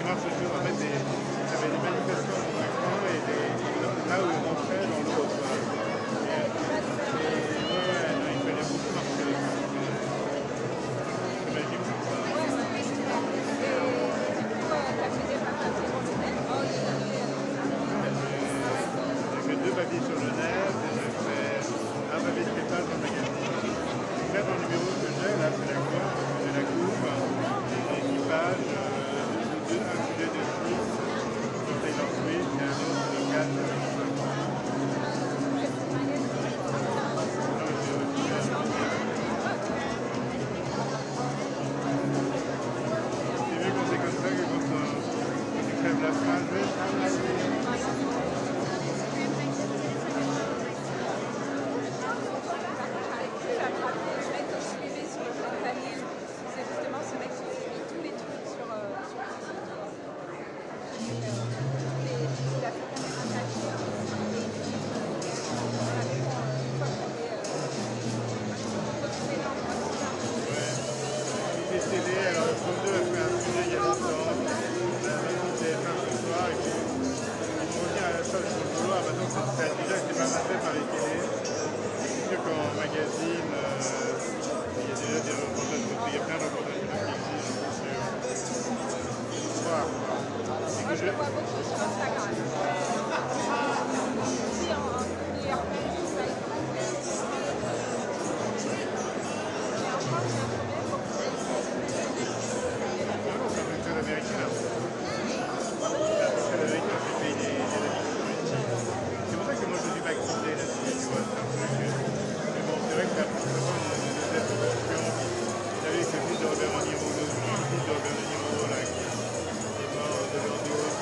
marche sur en fait il y avait des manifestations dans un coin et là où ils rentraient dans l'autre. Il fallait beaucoup marcher. C'est magique comme ça. J'ai fait 2 papiers sur Genève, et j'ai fait un papier de crépage dans le magazine. Là, dans le numéro que j'ai, là, c'est la cour, c'est la courbe, et 10 pages, un sujet de Suisse, sur Taylor Swift, et un autre de 4 C'est mieux quand c'est comme ça que quand tu crèves la fin, je vais travailler. Alors, le deux a fait un sujet il y a longtemps, on avait dit TF1 ce soir, et puis ils m'ont dit à la salle sur le boulot, ah maintenant ça a déjà été pas mal fait par les télés. C'est sûr qu'en magazine, il y a déjà des reportages, il y a plein de reportages qui existent, c'est sûr. Voir. Moi je le vois beaucoup sur Instagram. Aussi en New York, ça et en France, c'est un problème pour C'est l'américain. C'est l'américain qui paye des addictions. C'est pour ça que moi je suis vacciné là-dessus, tu vois, c'est un truc. Mais bon, c'est vrai que la précédente de desperation, vous savez que le fils de Robert De Niro, là, qui est mort de l'overdose,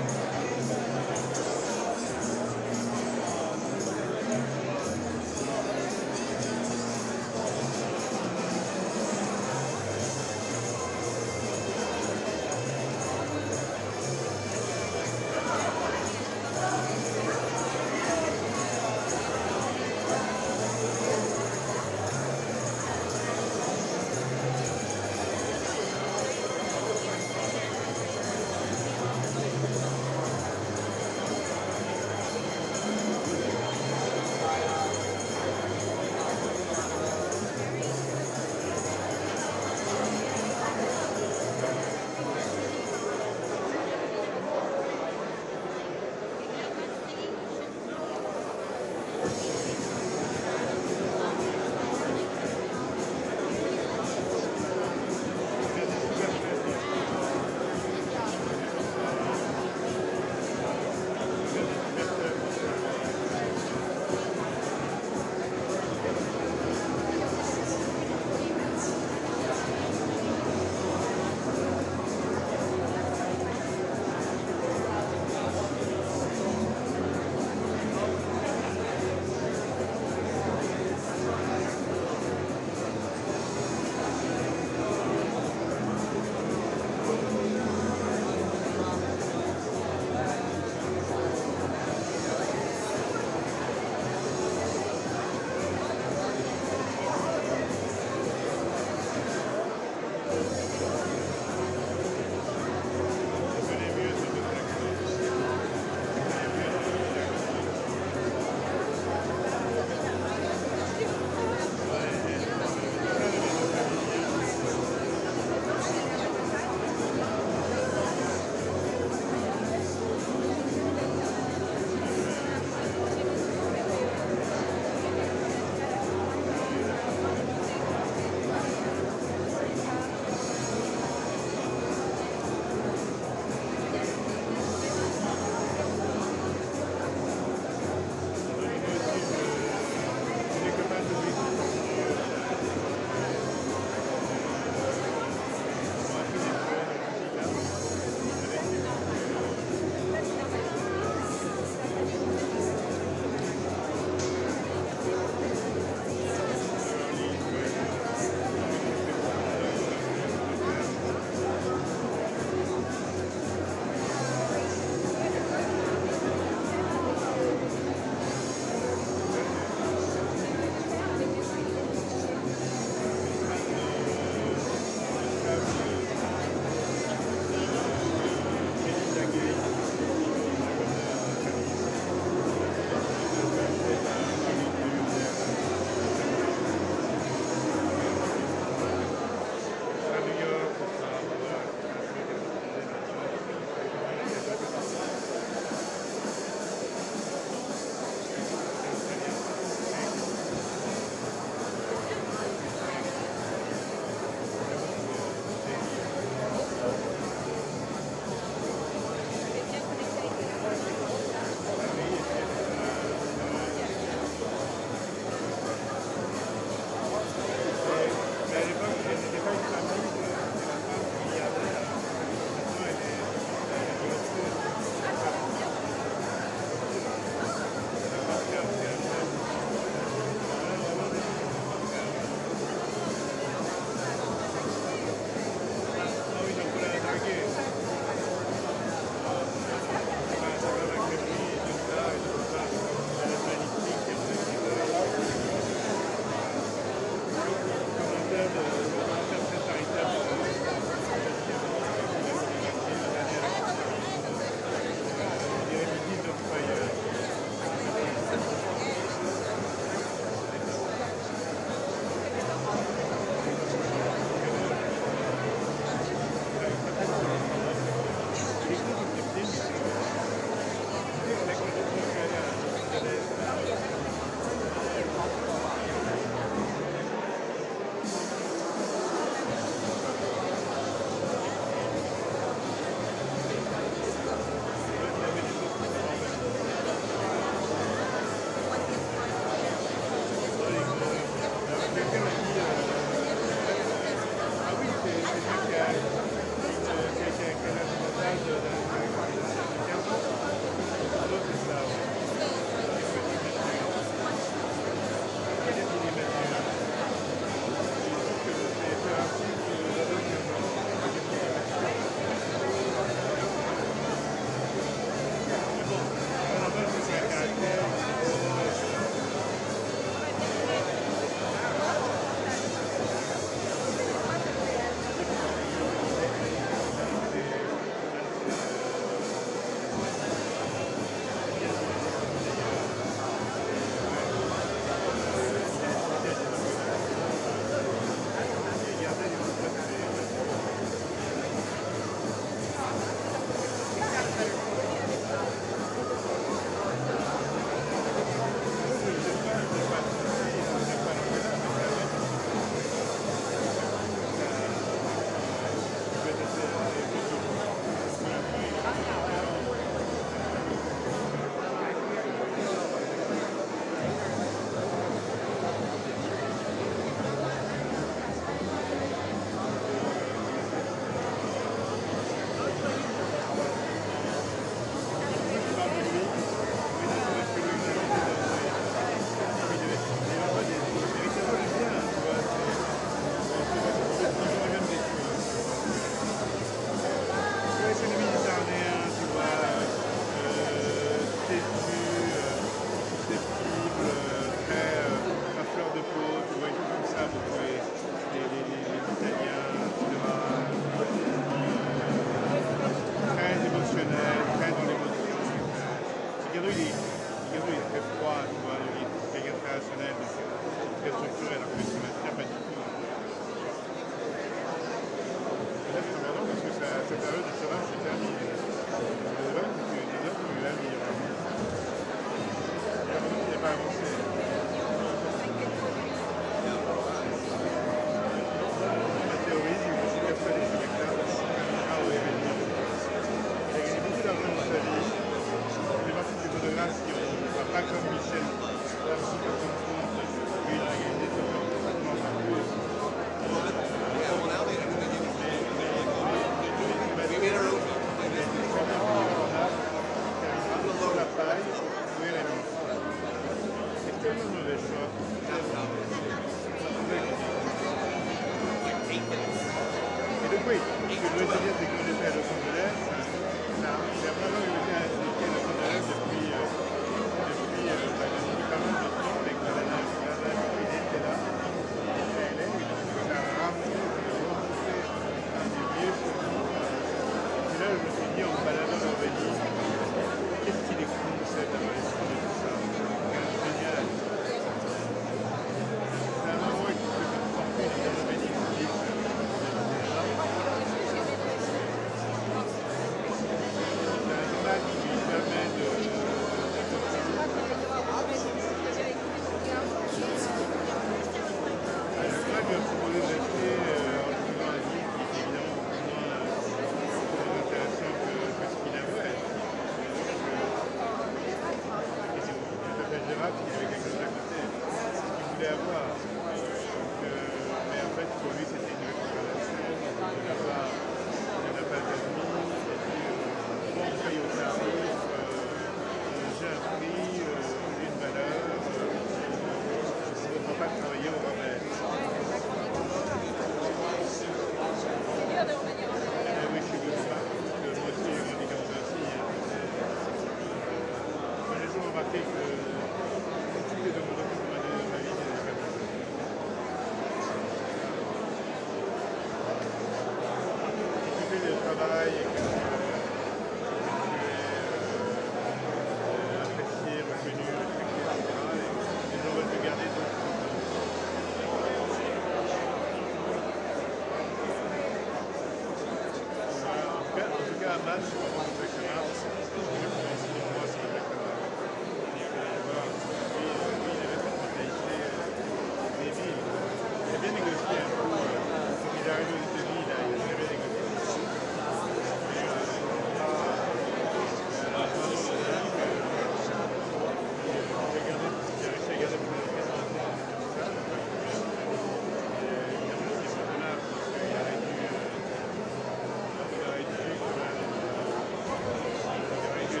de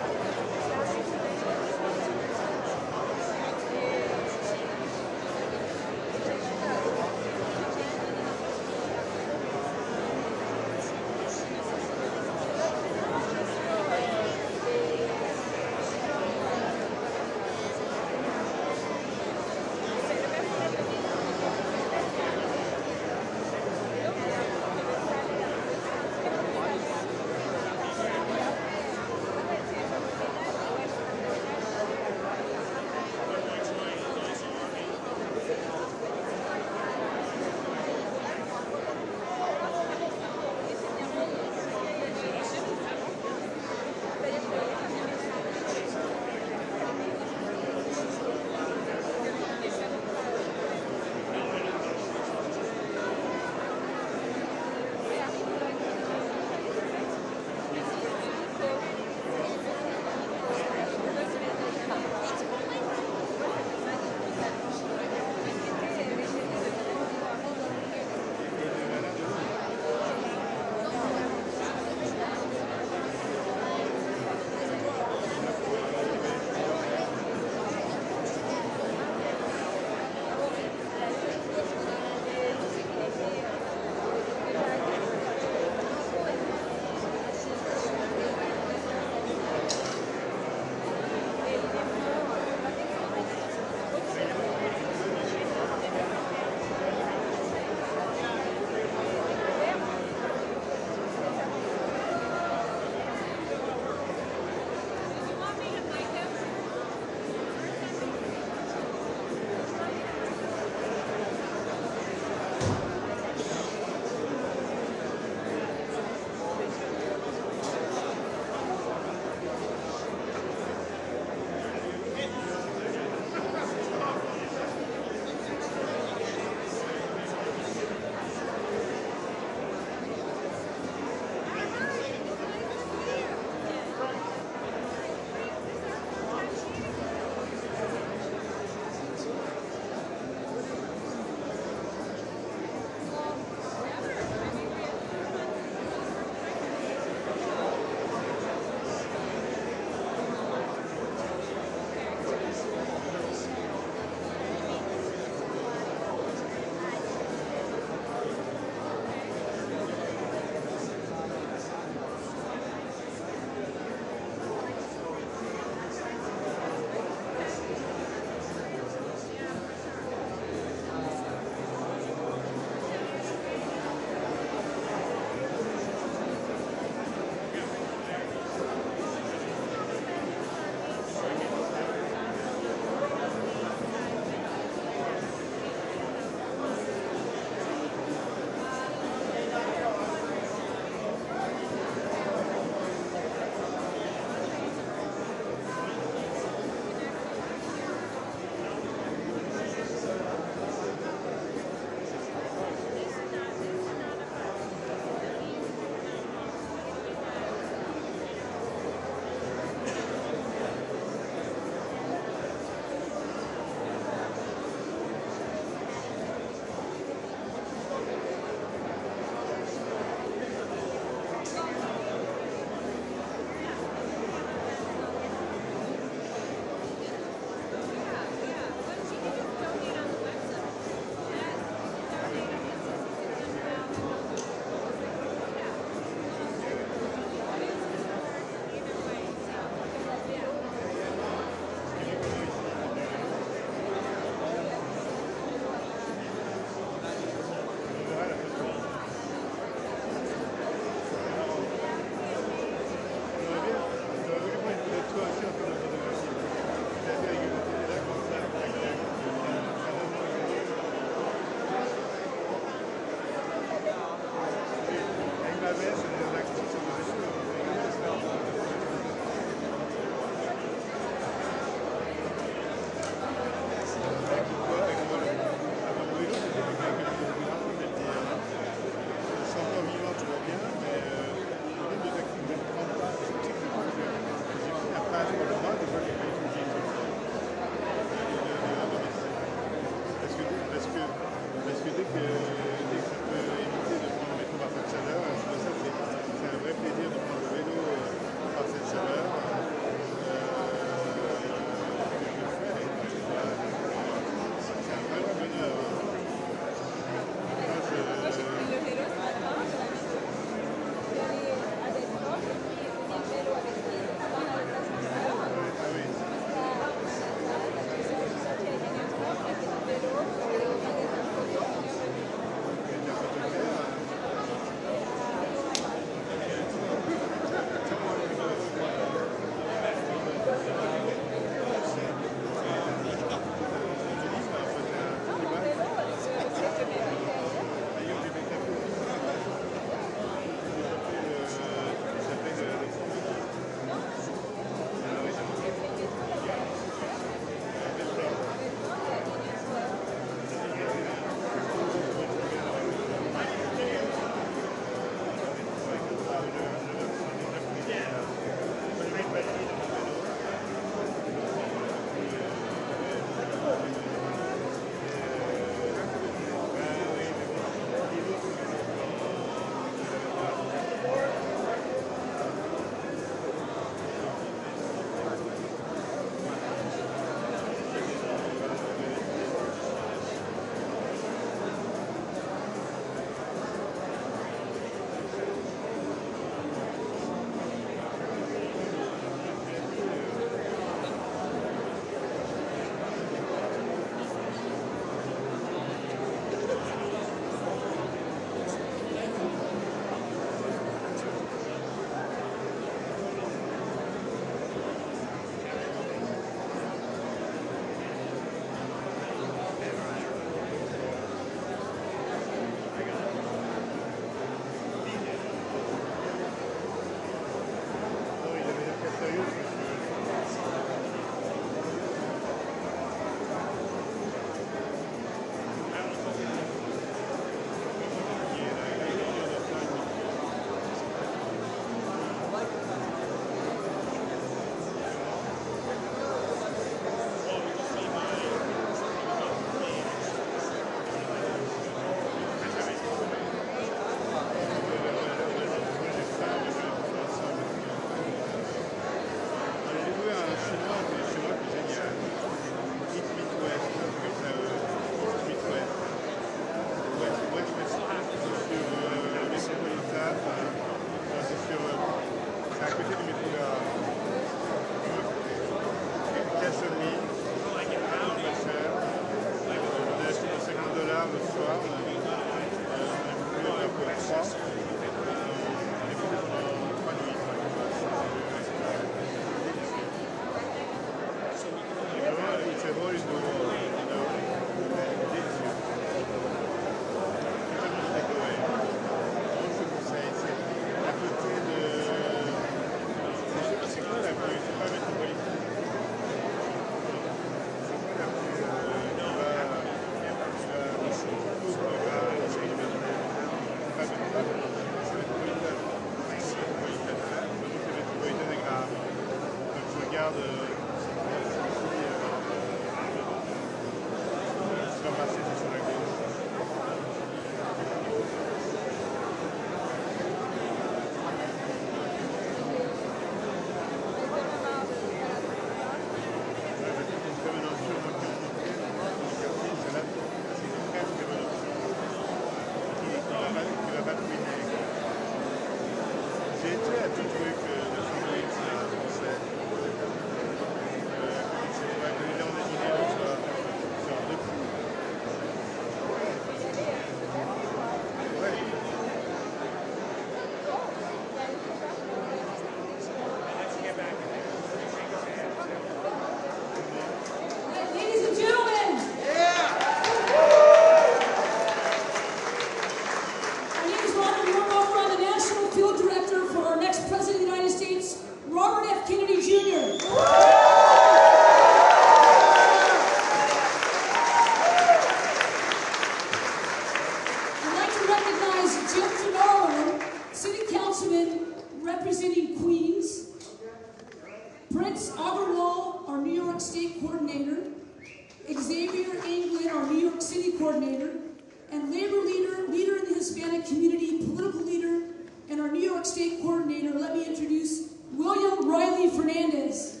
and labor leader in the Hispanic community, political leader, and our New York State coordinator. Let me introduce William Riley Fernandez.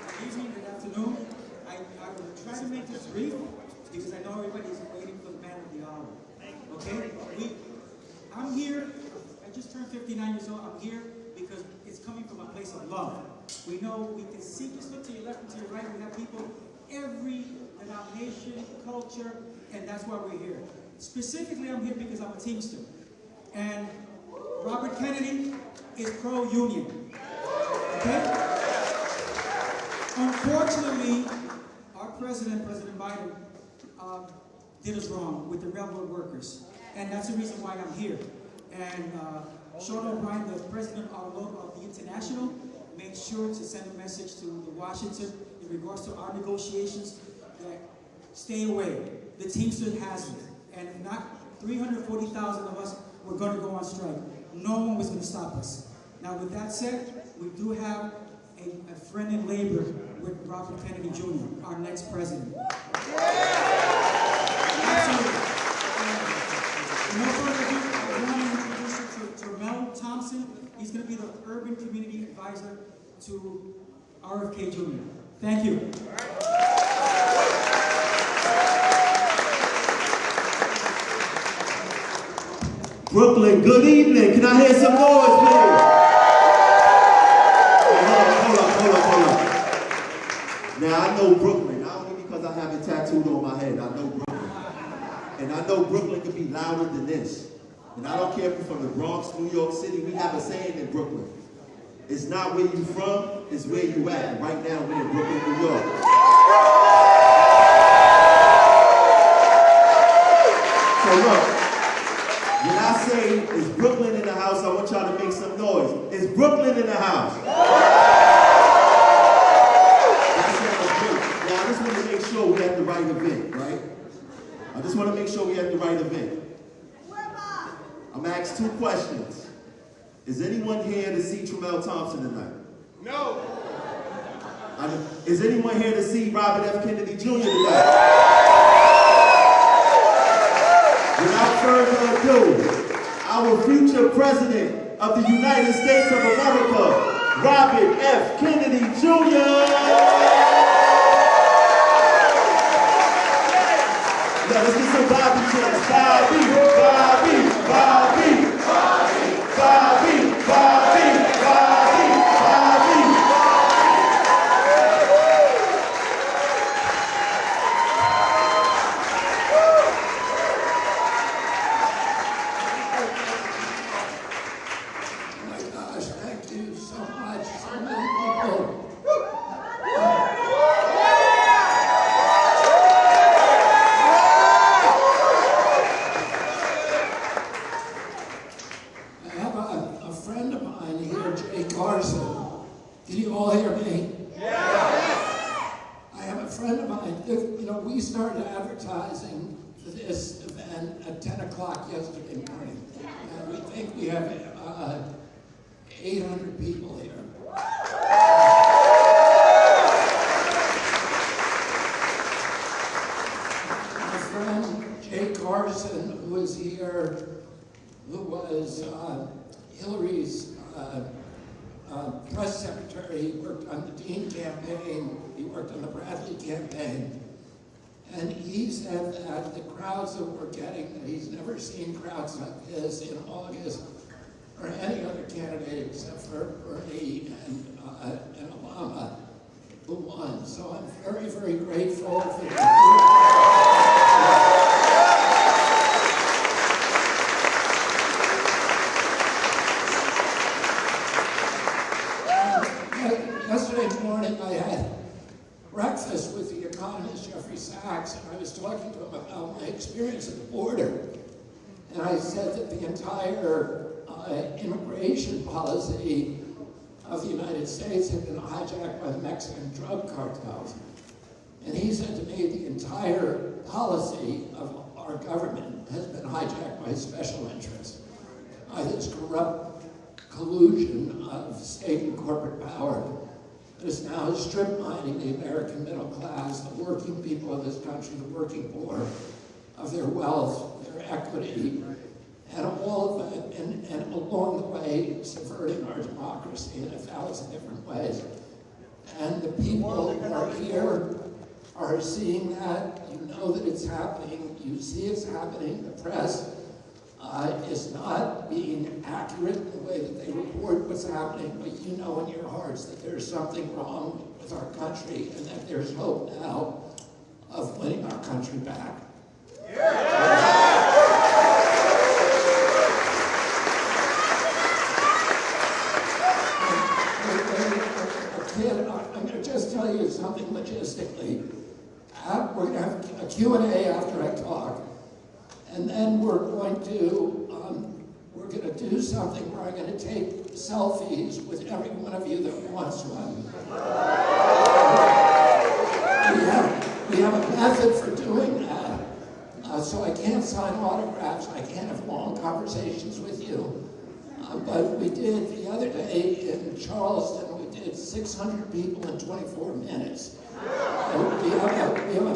Good evening, good afternoon. I will try to make this brief because I know everybody's waiting for the man of the hour. Okay? I'm here. I just turned 59 years old. I'm here because it's coming from a place of love. We know, we can see, just look to your left and to your right, we have people, every denomination, culture, and that's why we're here. Specifically, I'm here because I'm a Teamster. And Robert Kennedy is pro-union. Okay? Unfortunately, our president, President Biden, did us wrong with the railroad workers. And that's the reason why I'm here. And Sean O'Brien, the president of the International, made sure to send a message to the Washington in regards to our negotiations that stay away. The Teamster has it. And if not, 340,000 of us were going to go on strike. No one was going to stop us. Now, with that said, we do have a friend in labor with Robert Kennedy Jr., our next president. Absolutely. No further ado, I want to introduce you to Mel Thompson. He's going to be the urban community advisor to RFK Jr. Thank you. Brooklyn, good evening. Can I hear some noise, please? Hold up. Now, I know Brooklyn, not only because I have it tattooed on my head. I know Brooklyn. And I know Brooklyn can be louder than this. And I don't care if you're from the Bronx, New York City. We have a saying in Brooklyn. It's not where you from, it's where you at. And right now, we're in Brooklyn, New York. So look. When I say, is Brooklyn in the house, I want y'all to make some noise. Is Brooklyn in the house? That sounds good. Now, I just want to make sure we have the right event, right? I just want to make sure we have the right event. I'm going to ask 2 questions. Is anyone here to see Tremel Thompson tonight? No. Is anyone here to see Robert F. Kennedy Jr. tonight? Without further ado, our future president of the United States of America, Robert F. Kennedy Jr. Now let's get some Bobby chants. Bobby, Bobby, Bobby, Bobby, Bobby, Bobby, Bobby, Bobby. Advertising for this event at 10 o'clock yesterday morning. And we think we have 800 people here. My friend Jay Carson, who is here, who was Hillary's press secretary, he worked on the Dean campaign, he worked on the Bradley campaign. And he said that the crowds that we're getting, that he's never seen crowds like this in August or any other candidate except for Bernie and Obama, who won. So I'm very, very grateful for Yesterday morning I had breakfast with the economist Jeffrey Sachs, and I was talking to him about my experience at the border. And I said that the entire immigration policy of the United States had been hijacked by the Mexican drug cartels. And he said to me, the entire policy of our government has been hijacked by special interests, by this corrupt collusion of state and corporate power. that is now strip mining the American middle class, the working people of this country, the working poor, of their wealth, their equity, and all of it, and along the way, subverting our democracy in 1,000 different ways. And the people who are here are seeing that. You know that it's happening. You see it's happening. The press is not being accurate in the way that they report what's happening, but you know in your hearts that there's something wrong with our country and that there's hope now of winning our country back. I'm going to just tell you something logistically. We're going to have a Q&A after I talk, and then we're going to do something where I'm going to take selfies with every one of you that wants one. We have a method for doing that, so I can't sign autographs, I can't have long conversations with you. But we did the other day in Charleston, we did 600 people in 24 minutes. And we have a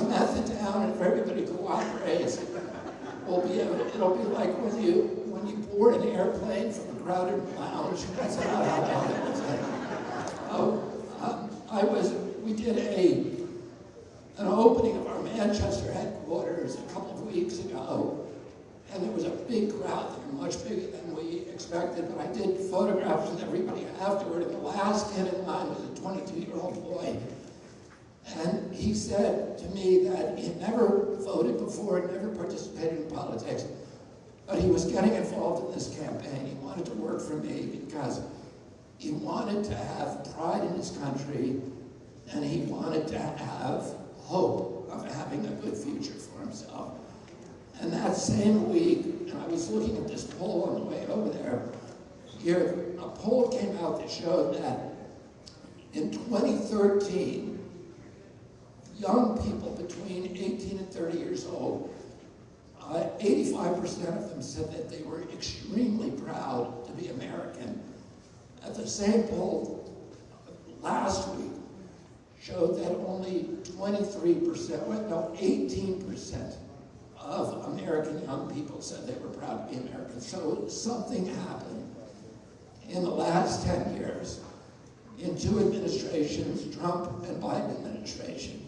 method down, and if everybody cooperates, it'll be like when you board an airplane from a crowded lounge. That's about how it was. We did an opening of our Manchester headquarters a couple of weeks ago, and there was a big crowd there, much bigger than we expected, but I did photographs with everybody afterward, and the last kid in line was a 22-year-old boy. And he said to me that he had never voted before, never participated in politics, but he was getting involved in this campaign. He wanted to work for me because he wanted to have pride in his country, and he wanted to have hope of having a good future for himself. And that same week, and I was looking at this poll on the way over there, here, a poll came out that showed that in 2013, young people between 18 and 30 years old, 85% of them said that they were extremely proud to be American. At the same poll last week showed that only 18% of American young people said they were proud to be American. So something happened in the last 10 years in two administrations, Trump and Biden administration.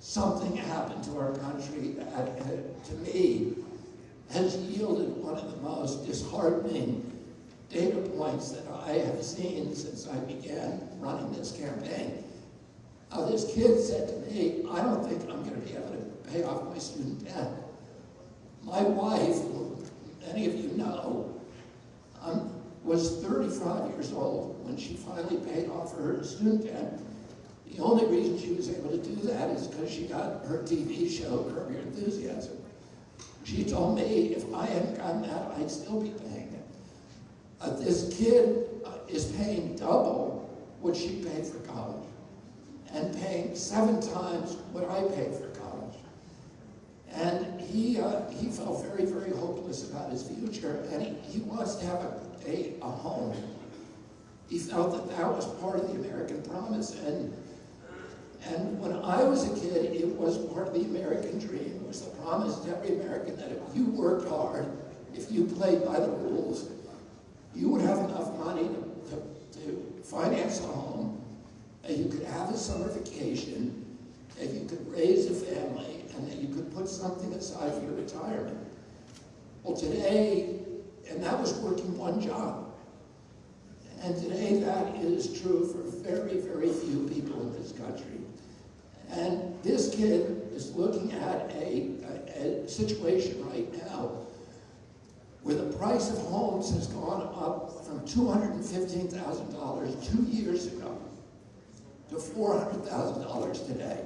Something happened to our country that, to me, has yielded one of the most disheartening data points that I have seen since I began running this campaign. This kid said to me, I don't think I'm going to be able to pay off my student debt. My wife, who many of you know, was 35 years old when she finally paid off her student debt. The only reason she was able to do that is because she got her TV show, Curb Your Enthusiasm. She told me if I hadn't gotten that, I'd still be paying it. This kid is paying double what she paid for college and paying 7 times what I paid for college. And he felt very, very hopeless about his future, and he wants to have a home. He felt that that was part of the American promise, and when I was a kid, it was part of the American dream. It was the promise to every American that if you worked hard, if you played by the rules, you would have enough money to finance a home, that you could have a summer vacation, that you could raise a family, and that you could put something aside for your retirement. Well, today, and that was working one job. And today that is true for very, very few people in this country. And this kid is looking at a situation right now where the price of homes has gone up from $215,000 2 years ago to $400,000 today.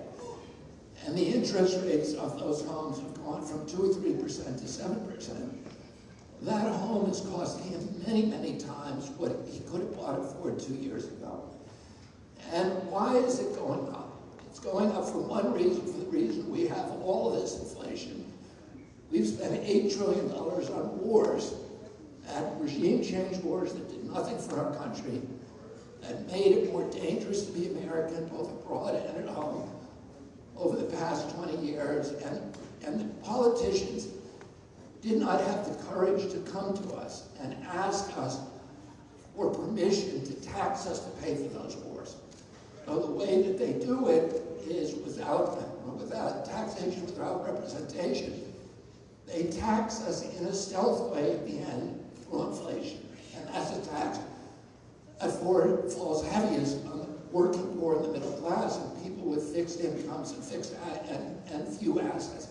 And the interest rates of those homes have gone from 2 or 3% to 7%. That home is costing him many, many times what he could have bought it for 2 years ago. And why is it going up? It's going up for one reason, for the reason we have all of this inflation. We've spent $8 trillion on wars, and regime change wars that did nothing for our country, that made it more dangerous to be American. American, both abroad and at home, over the past 20 years, and the politicians did not have the courage to come to us and ask us for permission to tax us to pay for those wars. So the way that they do it is without taxation, without representation. They tax us in a stealth way at the end through inflation. And that's a tax that falls heaviest on the working poor and the middle class and people with fixed incomes and few assets.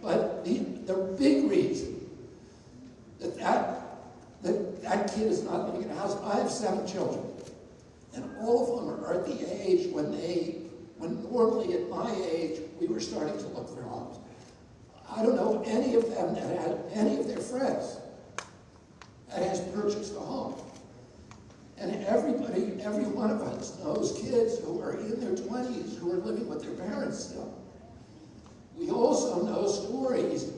But the big reason that kid is not living in a house, I have 7 children, and all of them are at the age when normally at my age, we were starting to look for homes. I don't know any of them that had any of their friends that has purchased a home. And every one of us knows kids who are in their 20s who are living with their parents still. We also know stories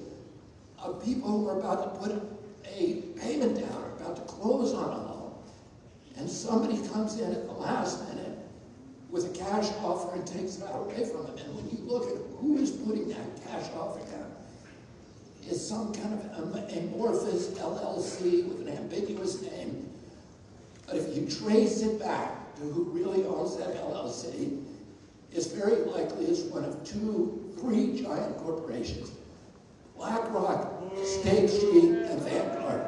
of people who are about to put a payment down, or about to close on a home, and somebody comes in at the last minute with a cash offer and takes it away from them. And when you look at who is putting that cash offer down, it's some kind of amorphous LLC with an ambiguous name. But if you trace it back to who really owns that LLC, it's very likely it's one of 2, 3 giant corporations: BlackRock, State Street, and Vanguard.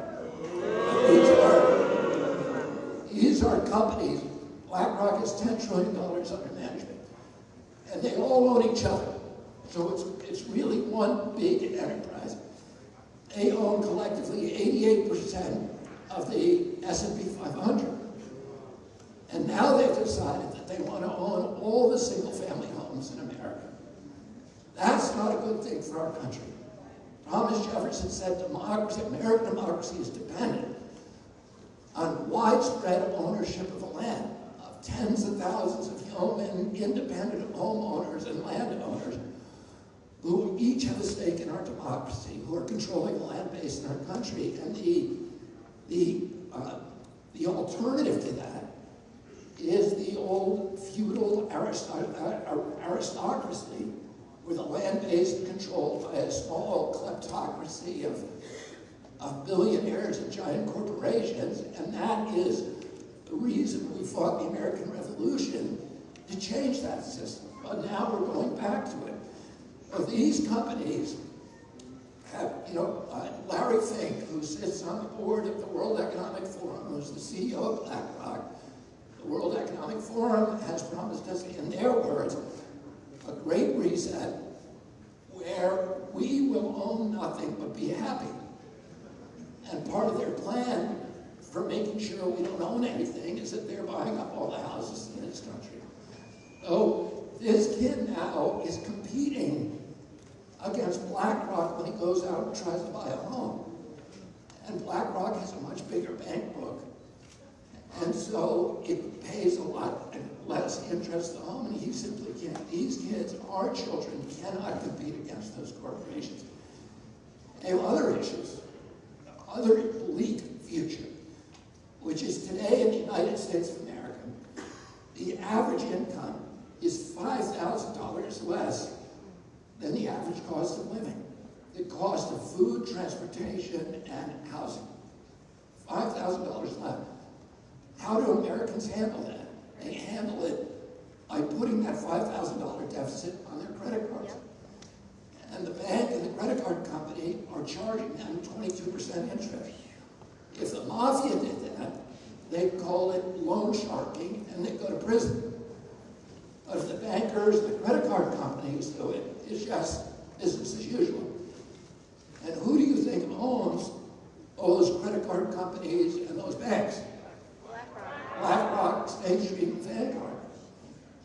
These are companies. BlackRock has $10 trillion under management, and they all own each other. So it's really one big enterprise. They own collectively 88% of the S&P 500. And now they've decided that they want to own all the single-family homes in America. That's not a good thing for our country. Thomas Jefferson said American democracy is dependent on widespread ownership of the land, of tens of thousands of independent homeowners and landowners who each have a stake in our democracy, who are controlling the land base in our country. And the alternative to that is the old feudal aristocracy, where the land base is controlled by a small kleptocracy of billionaires and giant corporations. And that is the reason we fought the American Revolution, to change that system. But now we're going back to it. Well, these companies have, Larry Fink, who sits on the board of the World Economic Forum, who's the CEO of BlackRock. The World Economic Forum has promised us, in their words, a great reset where we will own nothing but be happy. And part of their plan for making sure we don't own anything is that they're buying up all the houses in this country. So this kid now is competing against BlackRock when he goes out and tries to buy a home. And BlackRock has a much bigger bank book. And so it pays a lot less interest to home, and he simply can't. These kids, our children, cannot compete against those corporations. They have other issues, other bleak future, which is today in the United States of America, the average income is $5,000 less than the average cost of living. The cost of food, transportation, and housing. $5,000 less. How do Americans handle that? They handle it by putting that $5,000 deficit on their credit cards. And the bank and the credit card company are charging them 22% interest. If the mafia did that, they'd call it loan sharking and they'd go to prison. But if the bankers and the credit card companies do it, it's just business as usual. And who do you think owns those credit card companies and those banks? BlackRock, State Street, and Vanguard.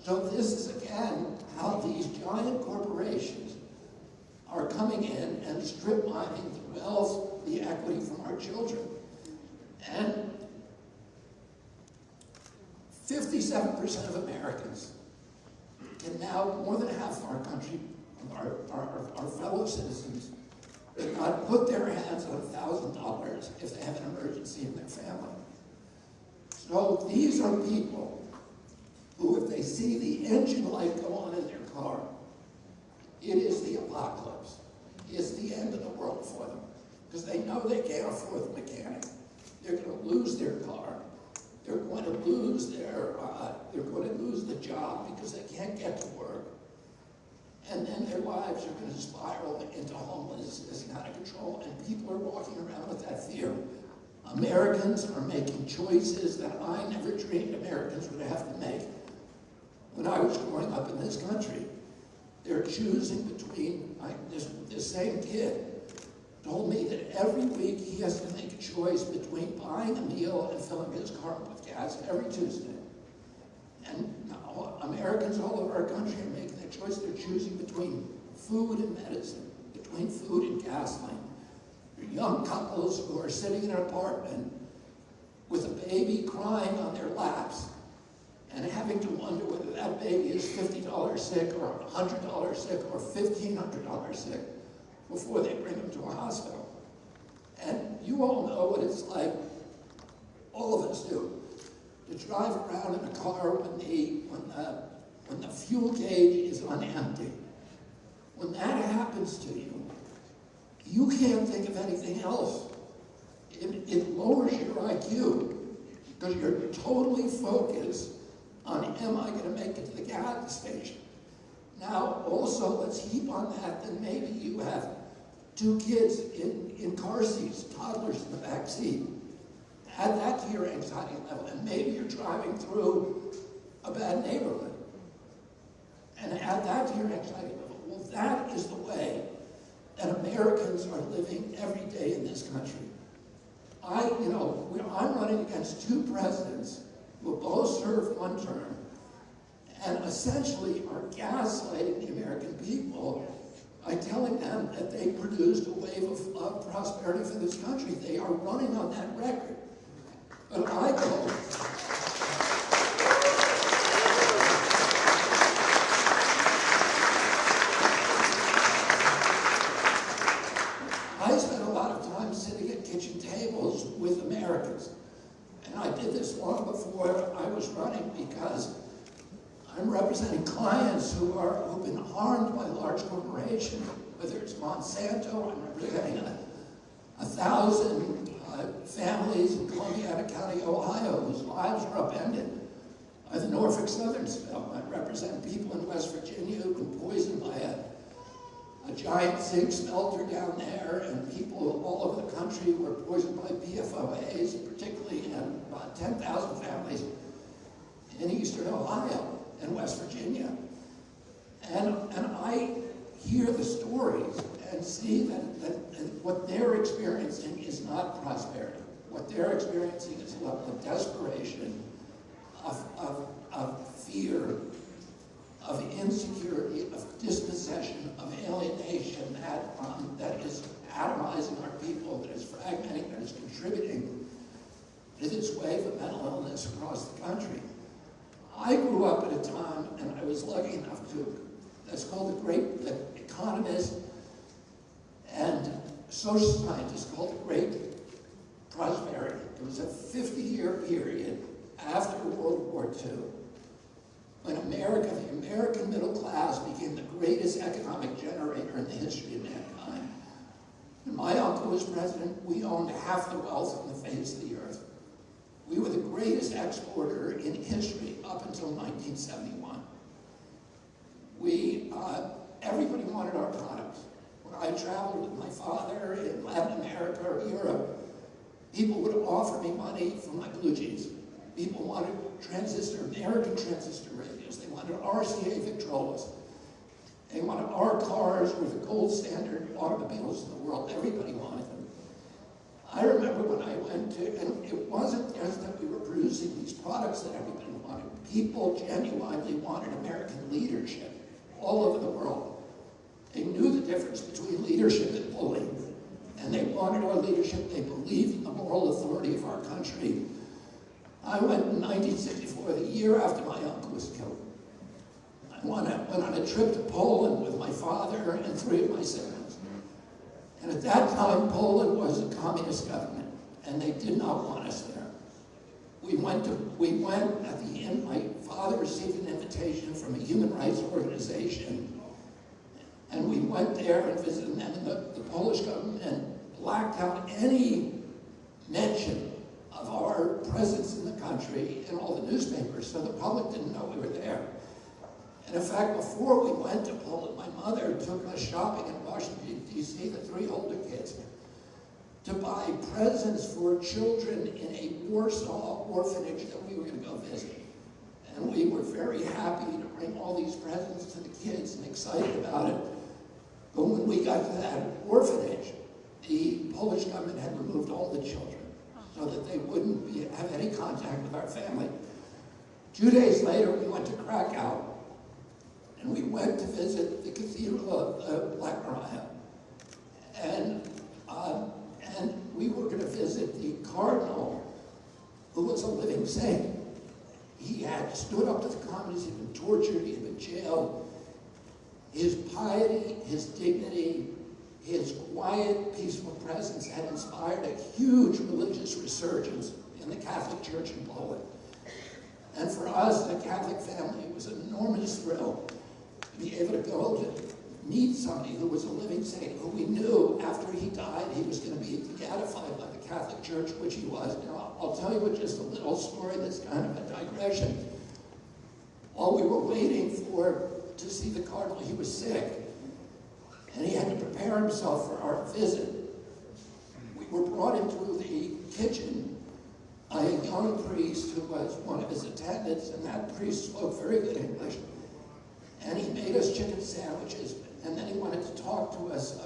So this is, again, how these giant corporations are coming in and strip mining the wealth, the equity from our children. And 57% of Americans can now, more than half of our country, our fellow citizens, cannot put their hands on $1,000 if they have an emergency in their family. So these are people engine light go on in their car, it is the apocalypse. It's the end of the world for them. Because they know they can't afford the mechanic. They're going to lose their car. They're going to lose the job because they can't get to work. And then their lives are going to spiral into homelessness and out of control, and people are walking around with that fear. Americans are making choices that I never dreamed Americans would have to make when I was growing up in this country. They're choosing between, this same kid told me that every week he has to make a choice between buying a meal and filling his car up with gas every Tuesday. And now Americans all over our country are making that choice. They're choosing between food and medicine, between food and gasoline. There are young couples who are sitting in an apartment with a baby crying on their laps and having to wonder whether that baby is $50 sick or $100 sick or $1,500 sick before they bring them to a hospital. And you all know what it's like, all of us do, to drive around in a car when the fuel gauge is on empty. When that happens to you, you can't think of anything else. It lowers your IQ because you're totally focused on, am I going to make it to the gas station? Now, also, let's heap on that that maybe you have 2 kids in car seats, toddlers in the back seat. Add that to your anxiety level, and maybe you're driving through a bad neighborhood. And add that to your anxiety level. Well, that is the way that Americans are living every day in this country. I'm running against 2 presidents who both served 1 term, and essentially are gaslighting the American people by telling them that they produced a wave of prosperity for this country. They are running on that record. But I spent a lot of time sitting at kitchen tables with Americans. And I did this long before I was running because I'm representing clients who've been harmed by large corporations, whether it's Monsanto. I'm representing 1,000 families in Columbiana County, Ohio, whose lives were upended by the Norfolk Southern spill. I represent people in West Virginia who've been poisoned by a giant zinc smelter down there, and people all over the country were poisoned by PFOAs, particularly in about 10,000 families in eastern Ohio and West Virginia. And I hear the stories and see that what they're experiencing is not prosperity. What they're experiencing is a level of desperation, of fear, of insecurity, of dispossession, of alienation that is atomizing our people, that is fragmenting, that is contributing to this wave of mental illness across the country. I grew up at a time, and I was lucky enough that's called the economist and social scientist called the Great Prosperity. It was a 50-year period after World War II when the American middle class became the greatest economic generator in the history of mankind. When my uncle was president, we owned half the wealth on the face of the earth. We were the greatest exporter in history up until 1971. Everybody wanted our products. When I traveled with my father in Latin America or Europe, people would offer me money for my blue jeans. People wanted American transistor radios. They wanted RCA Victrolas. They wanted our cars were the gold standard automobiles in the world. Everybody wanted them. I remember when I went to, and it wasn't just that we were producing these products that everybody wanted. People genuinely wanted American leadership all over the world. They knew the difference between leadership and bullying. And they wanted our leadership. They believed in the moral authority of our country. I went in 1964, the year after my uncle was killed. I went on a trip to Poland with my father and 3 of my siblings. And at that time, Poland was a communist government, and they did not want us there. We went at the end, my father received an invitation from from a human rights organization. And we went there and visited them, and the Polish government blacked out any mention of our presence in the country in all the newspapers, so the public didn't know we were there. And in fact, before we went to Poland, my mother took us shopping in Washington, D.C., the 3 older kids, to buy presents for children in a Warsaw orphanage that we were going to go visit. And we were very happy to bring all these presents to the kids and excited about it. But when we got to that orphanage, the Polish government had removed all the children so that they wouldn't have any contact with our family. 2 days later, we went to Krakow, and we went to visit the Cathedral of Black Maria. And we were going to visit the cardinal, who was a living saint. He had stood up to the communists, he'd been tortured, he had been jailed. His piety, his dignity, his quiet, peaceful presence had inspired a huge religious resurgence in the Catholic Church in Poland. And for us, the Catholic family, it was an enormous thrill to be able to go to meet somebody who was a living saint, who we knew after he died, he was going to be beatified by the Catholic Church, which he was. And I'll tell you just a little story that's kind of a digression. While we were waiting to see the cardinal, he was sick, and he had to prepare himself for our visit. We were brought into the kitchen by a young priest who was one of his attendants, and that priest spoke very good English. And he made us chicken sandwiches, and then he wanted to talk to us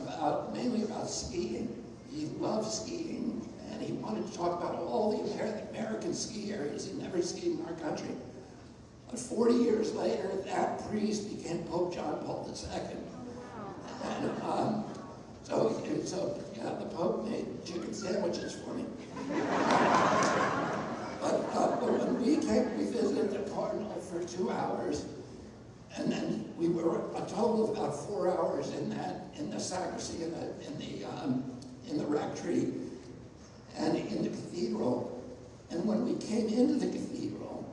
mainly about skiing. He loved skiing, and he wanted to talk about all the American ski areas. He'd never skied in our country. But 40 years later, that priest became Pope John Paul II. And so yeah, the Pope made chicken sandwiches for me. But when we came, we visited the cardinal for 2 hours, and then we were a total of about 4 hours in the sacristy, in the rectory, and in the cathedral. And when we came into the cathedral,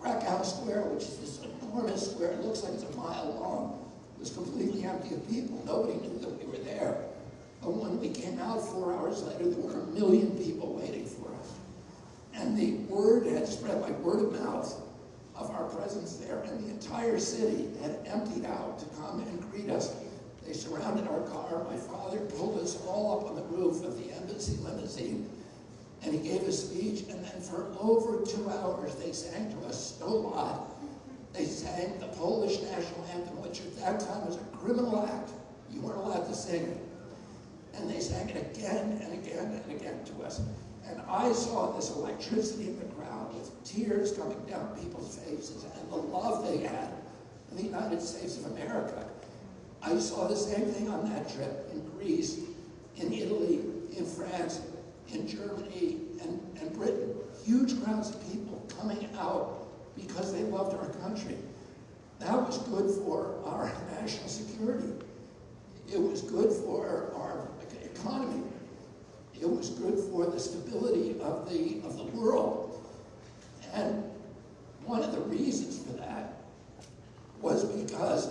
Krakow Square, which is this enormous square, it looks like it's a mile long, was completely empty of people. Nobody knew that we were there. But when we came out 4 hours later, there were 1 million people waiting for us. And the word had spread by word of mouth of our presence there, and the entire city had emptied out to come and greet us. They surrounded our car. My father pulled us all up on the roof of the embassy limousine, and he gave a speech, and then for over 2 hours, they sang to us so loud. They sang the Polish national anthem, which at that time was a criminal act. You weren't allowed to sing it. And they sang it again and again and again to us. And I saw this electricity in the crowd with tears coming down people's faces and the love they had in the United States of America. I saw the same thing on that trip in Greece, in Italy, in France, in Germany, and Britain. Huge crowds of people coming out because they loved our country. That was good for our national security. It was good for our economy. It was good for the stability of the world. And one of the reasons for that was because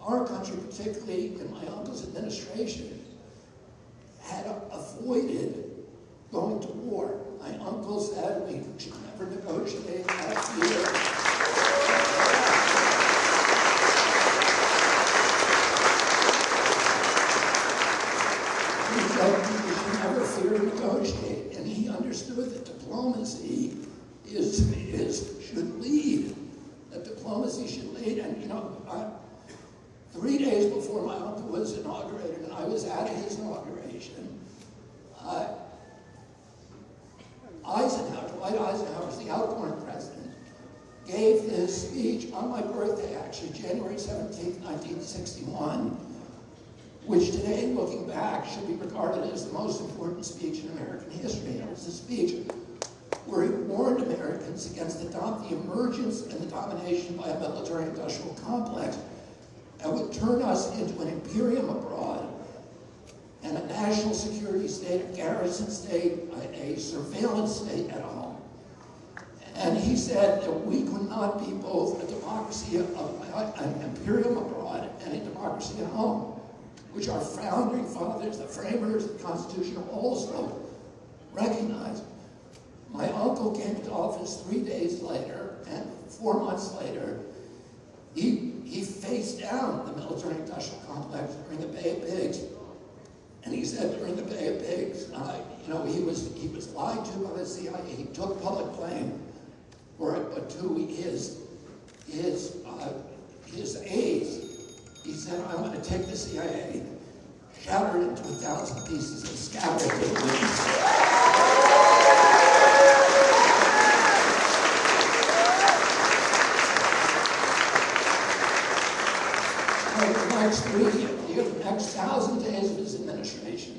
our country, particularly in my uncle's administration, had avoided going to war. My uncle said we should never negotiate last year. Negotiate, and he understood that diplomacy should lead. That diplomacy should lead, and 3 days before my uncle was inaugurated, and I was at his inauguration, Dwight Eisenhower, the outgoing president, gave his speech on my birthday, actually, January 17th, 1961. Which today, looking back, should be regarded as the most important speech in American history. It was a speech where he warned Americans against the emergence and the domination by a military-industrial complex that would turn us into an imperium abroad and a national security state, a garrison state, a surveillance state at home. And he said that we could not be both a democracy, an imperium abroad, and a democracy at home, which our founding fathers, the framers of the Constitution, also recognized. My uncle came to office 3 days later, and 4 months later, he faced down the military-industrial complex during the Bay of Pigs. And he said during the Bay of Pigs, he was lied to by the CIA. He took public blame for it, but to his aides, he said, "I'm going to take the CIA, shatter it into 1,000 pieces, and scatter it to the winds." The next 1,000 days of his administration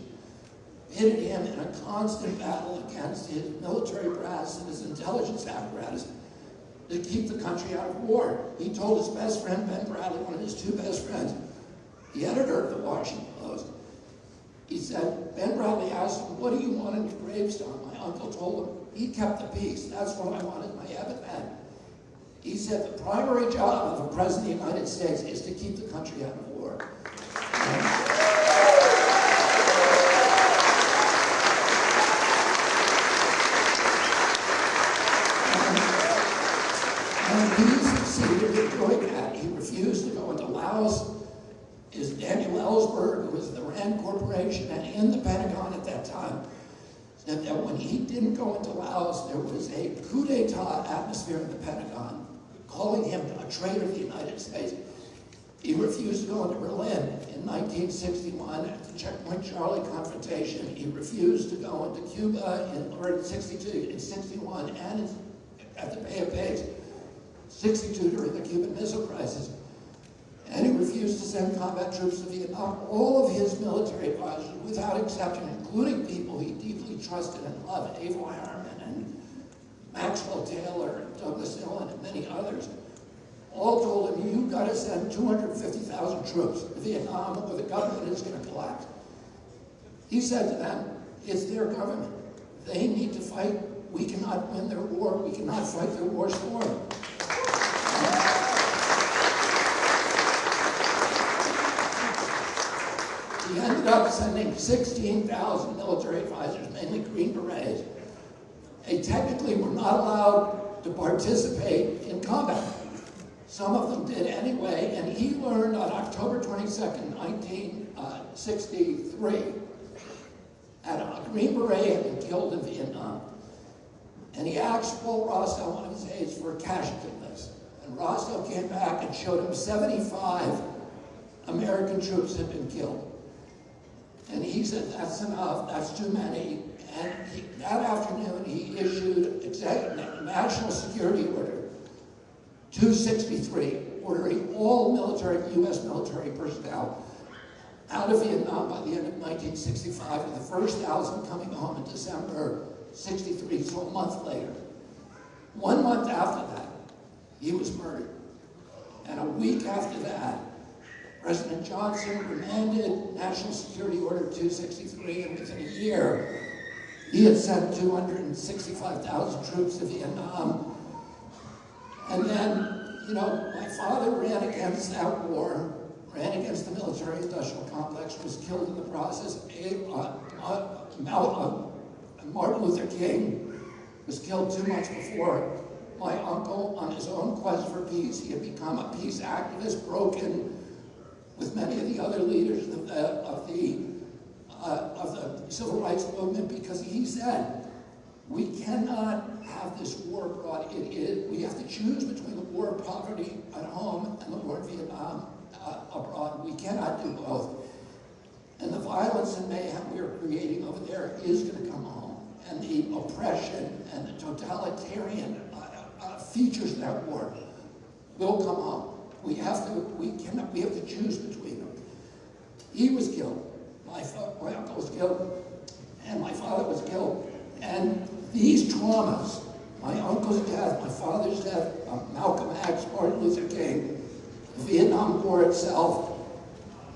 pitted him in a constant battle against his military brass and his intelligence apparatus to keep the country out of war. He told his best friend, Ben Bradley, one of his two best friends, the editor of the Washington Post, he said, Ben Bradley asked him, "What do you want on your gravestone?" My uncle told him, "He kept the peace. That's what I wanted my epitaph." He said, "The primary job of a president of the United States is to keep the country out of war." And he succeeded in doing that. He refused to go into Laos. Is Daniel Ellsberg, who was the Rand Corporation and in the Pentagon at that time, said that when he didn't go into Laos, there was a coup d'etat atmosphere in the Pentagon, calling him a traitor to the United States. He refused to go into Berlin in 1961 at the Checkpoint Charlie confrontation. He refused to go into Cuba in 61 and at the Bay of Pigs, 62 during the Cuban Missile Crisis. And he refused to send combat troops to Vietnam. All of his military advisors, without exception, including people he deeply trusted and loved, Avo Harriman and Maxwell Taylor and Douglas Dillon and many others, all told him, "You've got to send 250,000 troops to Vietnam or the government is going to collapse." He said to them, "It's their government. They need to fight. We cannot win their war. We cannot fight their wars for them." He ended up sending 16,000 military advisors, mainly Green Berets. They technically were not allowed to participate in combat. Some of them did anyway, and he learned on October 22nd, 1963, that a Green Beret had been killed in Vietnam. And he asked Paul Roscoe, one of his aides, for a casualty list. And Roscoe came back and showed him 75 American troops had been killed. And he said, "That's enough, that's too many." And that afternoon, he issued National Security Order 263, ordering all U.S. military personnel out of Vietnam by the end of 1965, with the first 1,000 coming home in December 63, so a month later. 1 month after that, he was murdered. And a week after that, President Johnson remanded National Security Order 263, and within a year, he had sent 265,000 troops to Vietnam. And then, my father ran against that war, ran against the military-industrial complex, was killed in the process. Martin Luther King was killed 2 months before. My uncle, on his own quest for peace, he had become a peace activist, broken with many of the other leaders of the civil rights movement, because he said, we cannot have this war brought. We have to choose between the war of poverty at home and the war in Vietnam abroad. We cannot do both. And the violence and mayhem we are creating over there is going to come home. And the oppression and the totalitarian features of that war will come home. We have to choose between them. He was killed. My uncle was killed, and my father was killed. And these traumas, my uncle's death, my father's death, Malcolm X, Martin Luther King, the Vietnam War itself,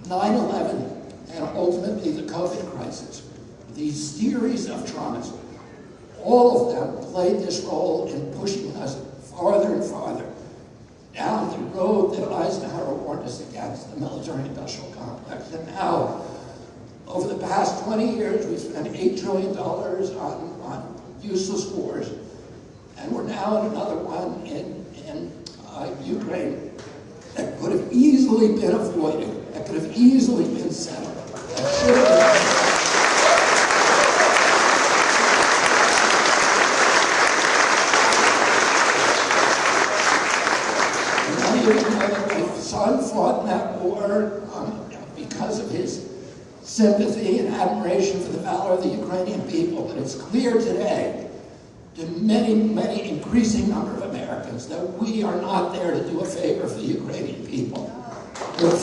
9/11, and ultimately the COVID crisis, these series of traumas, all of them played this role in pushing us farther and farther down the road that Eisenhower warned us against, the military-industrial complex. And now, over the past 20 years, we spent $8 trillion on useless wars, and we're now in another one in Ukraine that could have easily been avoided, that could have easily been settled. That should have been. My son fought in that war because of his sympathy and admiration for the valor of the Ukrainian people, but it's clear today to many, many increasing number of Americans that we are not there to do a favor for the Ukrainian people. There are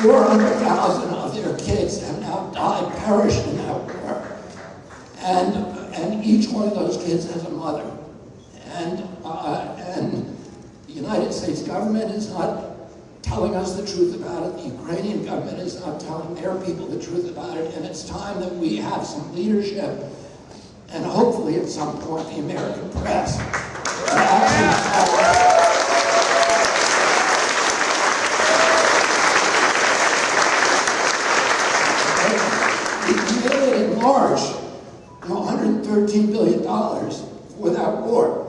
400,000 of their kids have now died, perished in that war. And each one of those kids has a mother. And the United States government is not telling us the truth about it. The Ukrainian government is not telling their people the truth about it. And it's time that we have some leadership, and hopefully at some point the American press will actually we committed in March $113 billion for that war.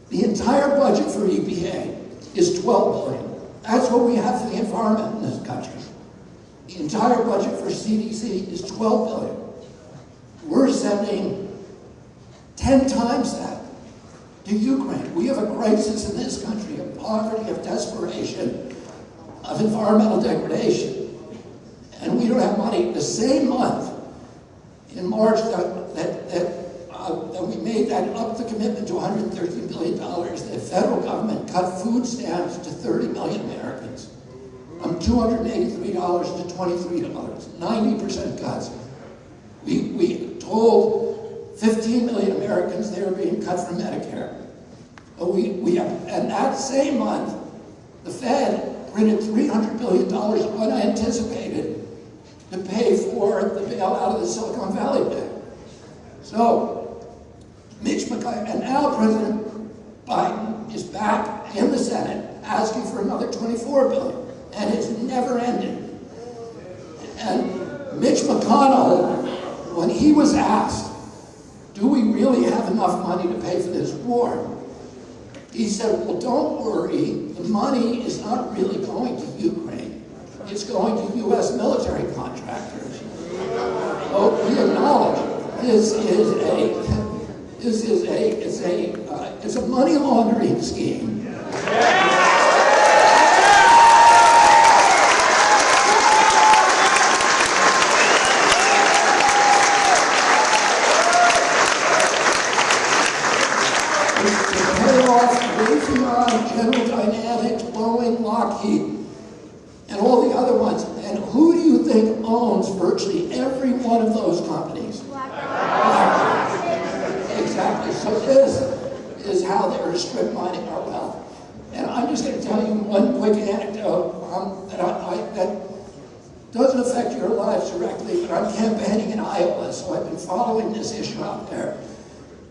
The entire budget for EPA is $12 billion. That's what we have for the environment in this country. The entire budget for CDC is $12 billion. We're sending 10 times that to Ukraine. We have a crisis in this country of poverty, of desperation, of environmental degradation. And we don't have money. The same month, in March, that we made that up the commitment to $113 billion, the federal government cut food stamps to 30 million Americans, from $283 to $23, 90% cuts. We told 15 million Americans they were being cut from Medicare. But and that same month, the Fed printed $300 billion unanticipated to pay for the bailout of the Silicon Valley Bank. So, Mitch McConnell, and now President Biden is back in the Senate asking for another $24 billion, and it's never ended. And Mitch McConnell, when he was asked, do we really have enough money to pay for this war? He said, well, don't worry, the money is not really going to Ukraine. It's going to U.S. military contractors. So we acknowledge it's a money laundering scheme. General Dynamics, Boeing, Lockheed, and all the other ones. And who do you think owns virtually every one of those companies? BlackRock. Exactly. So this is how they're strip mining our wealth. And I'm just going to tell you one quick anecdote that doesn't affect your lives directly, but I'm campaigning in Iowa, so I've been following this issue out there.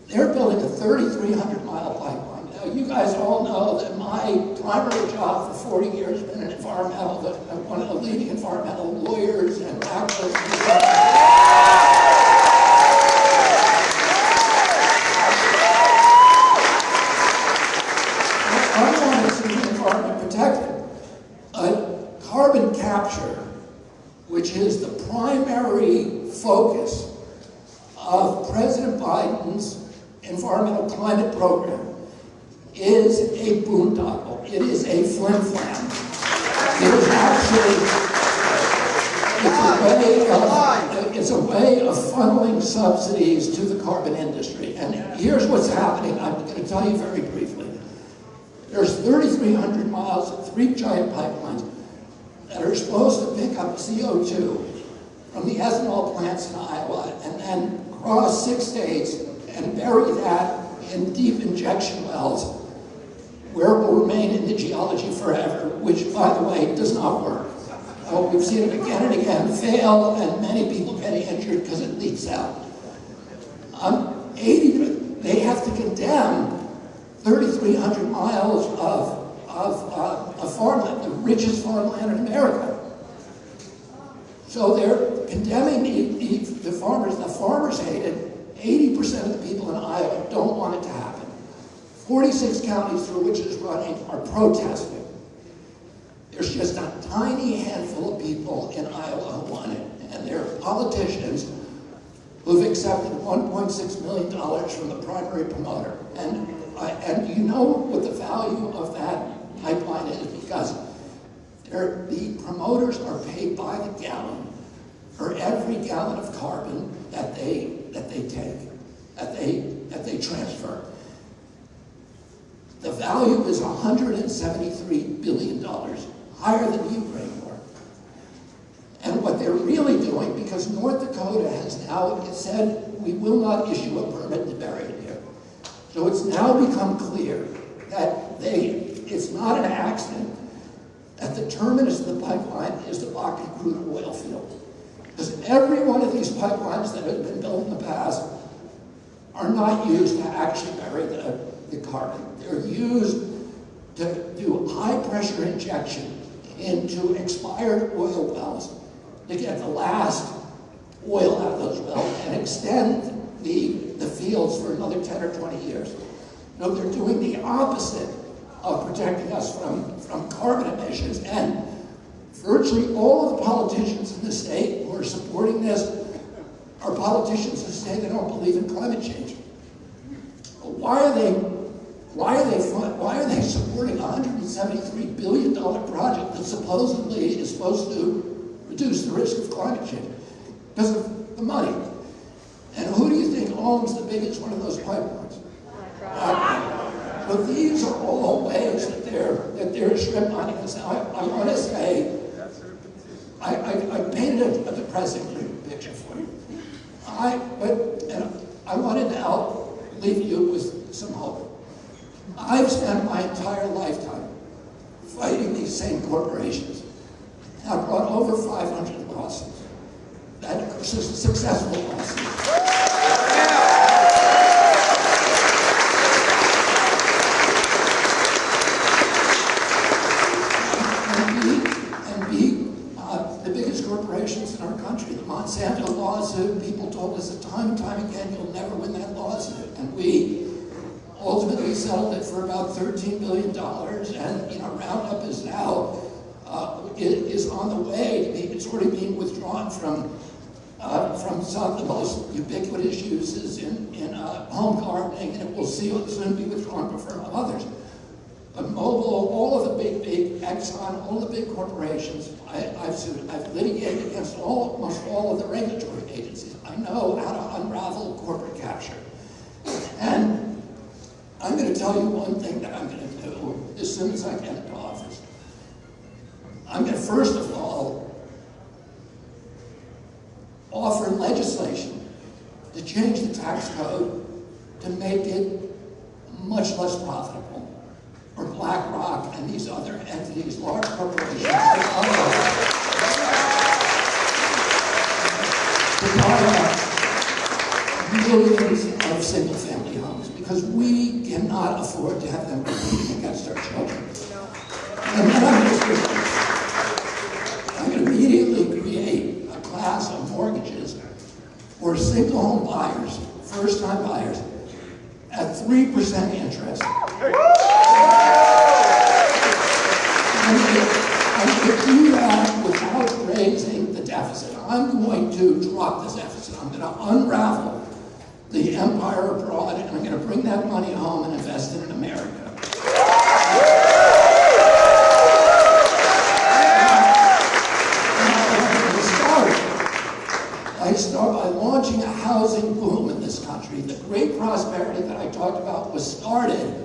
They're building a 3,300-mile pipeline. Now, you guys all know that my primary job for 40 years has been an environmental, one of the leading environmental lawyers and activists. I want to see the environment protected. Carbon capture, which is the primary focus of President Biden's environmental climate program, is a boondoggle. It is a flim-flam. It is actually, it's a way of funneling subsidies to the carbon industry. And here's what's happening. I'm going to tell you very briefly. There's 3,300 miles of 3 giant pipelines that are supposed to pick up CO2 from the ethanol plants in Iowa and then cross 6 states and bury that in deep injection wells where it will remain in the geology forever, which, by the way, does not work. we've seen it again and again fail, and many people get injured because it leaks out. They have to condemn 3,300 miles of farmland, the richest farmland in America. So they're condemning the farmers. The farmers hate it. 80% of the people in Iowa don't want it to happen. 46 counties through which it's running are protesting. There's just a tiny handful of people in Iowa who want it, and they're politicians who've accepted $1.6 million from the primary promoter. And you know what the value of that pipeline is, because the promoters are paid by the gallon for every gallon of carbon that they take, that they transfer. The value is $173 billion, higher than the Ukraine war. And what they're really doing, because North Dakota has now said, we will not issue a permit to bury it here. So it's now become clear that it's not an accident that the terminus of the pipeline is the Bakken crude oil field. Because every one of these pipelines that have been built in the past are not used to actually bury the carbon. They're used to do high pressure injection into expired oil wells to get the last oil out of those wells and extend the fields for another 10 or 20 years. No, they're doing the opposite of protecting us from carbon emissions, and virtually all of the politicians in the state who are supporting this are politicians who say they don't believe in climate change. Why are they supporting a $173 billion project that supposedly is supposed to reduce the risk of climate change? Because of the money. And who do you think owns the biggest one of those pipelines? So these are all ways that they're strip mining us. I want to say, I painted a depressing picture for you. I wanted to leave you with some hope. I've spent my entire lifetime fighting these same corporations. I've brought over 500 lawsuits. That successful lawsuits. The biggest corporations in our country, the Monsanto lawsuit, people told us time and time again, you'll never win that lawsuit. And we ultimately settled it for about $13 billion, and Roundup is now is on the way to be, it's already being withdrawn from some of the most ubiquitous uses in home gardening, and it will soon be withdrawn from others. But Mobil, all of the big Exxon, all the big corporations, I've litigated against almost all of the regulatory agencies. I know how to unravel corporate capture. And I'm going to tell you one thing that I'm going to do as soon as I get into office. I'm going to, first of all, offer legislation to change the tax code to make it much less profitable for BlackRock and these other entities, large corporations, to buy millions of single-family homes, because we cannot afford to have them competing against our children. And then I'm going to immediately create a class of mortgages for single-home buyers, first-time buyers, at 3% interest. I'm going to do that without raising the deficit. I'm going to drop this deficit. I'm going to unravel the empire abroad, and I'm going to bring that money home and invest it in America. I start by launching a housing boom in this country. The great prosperity that I talked about was started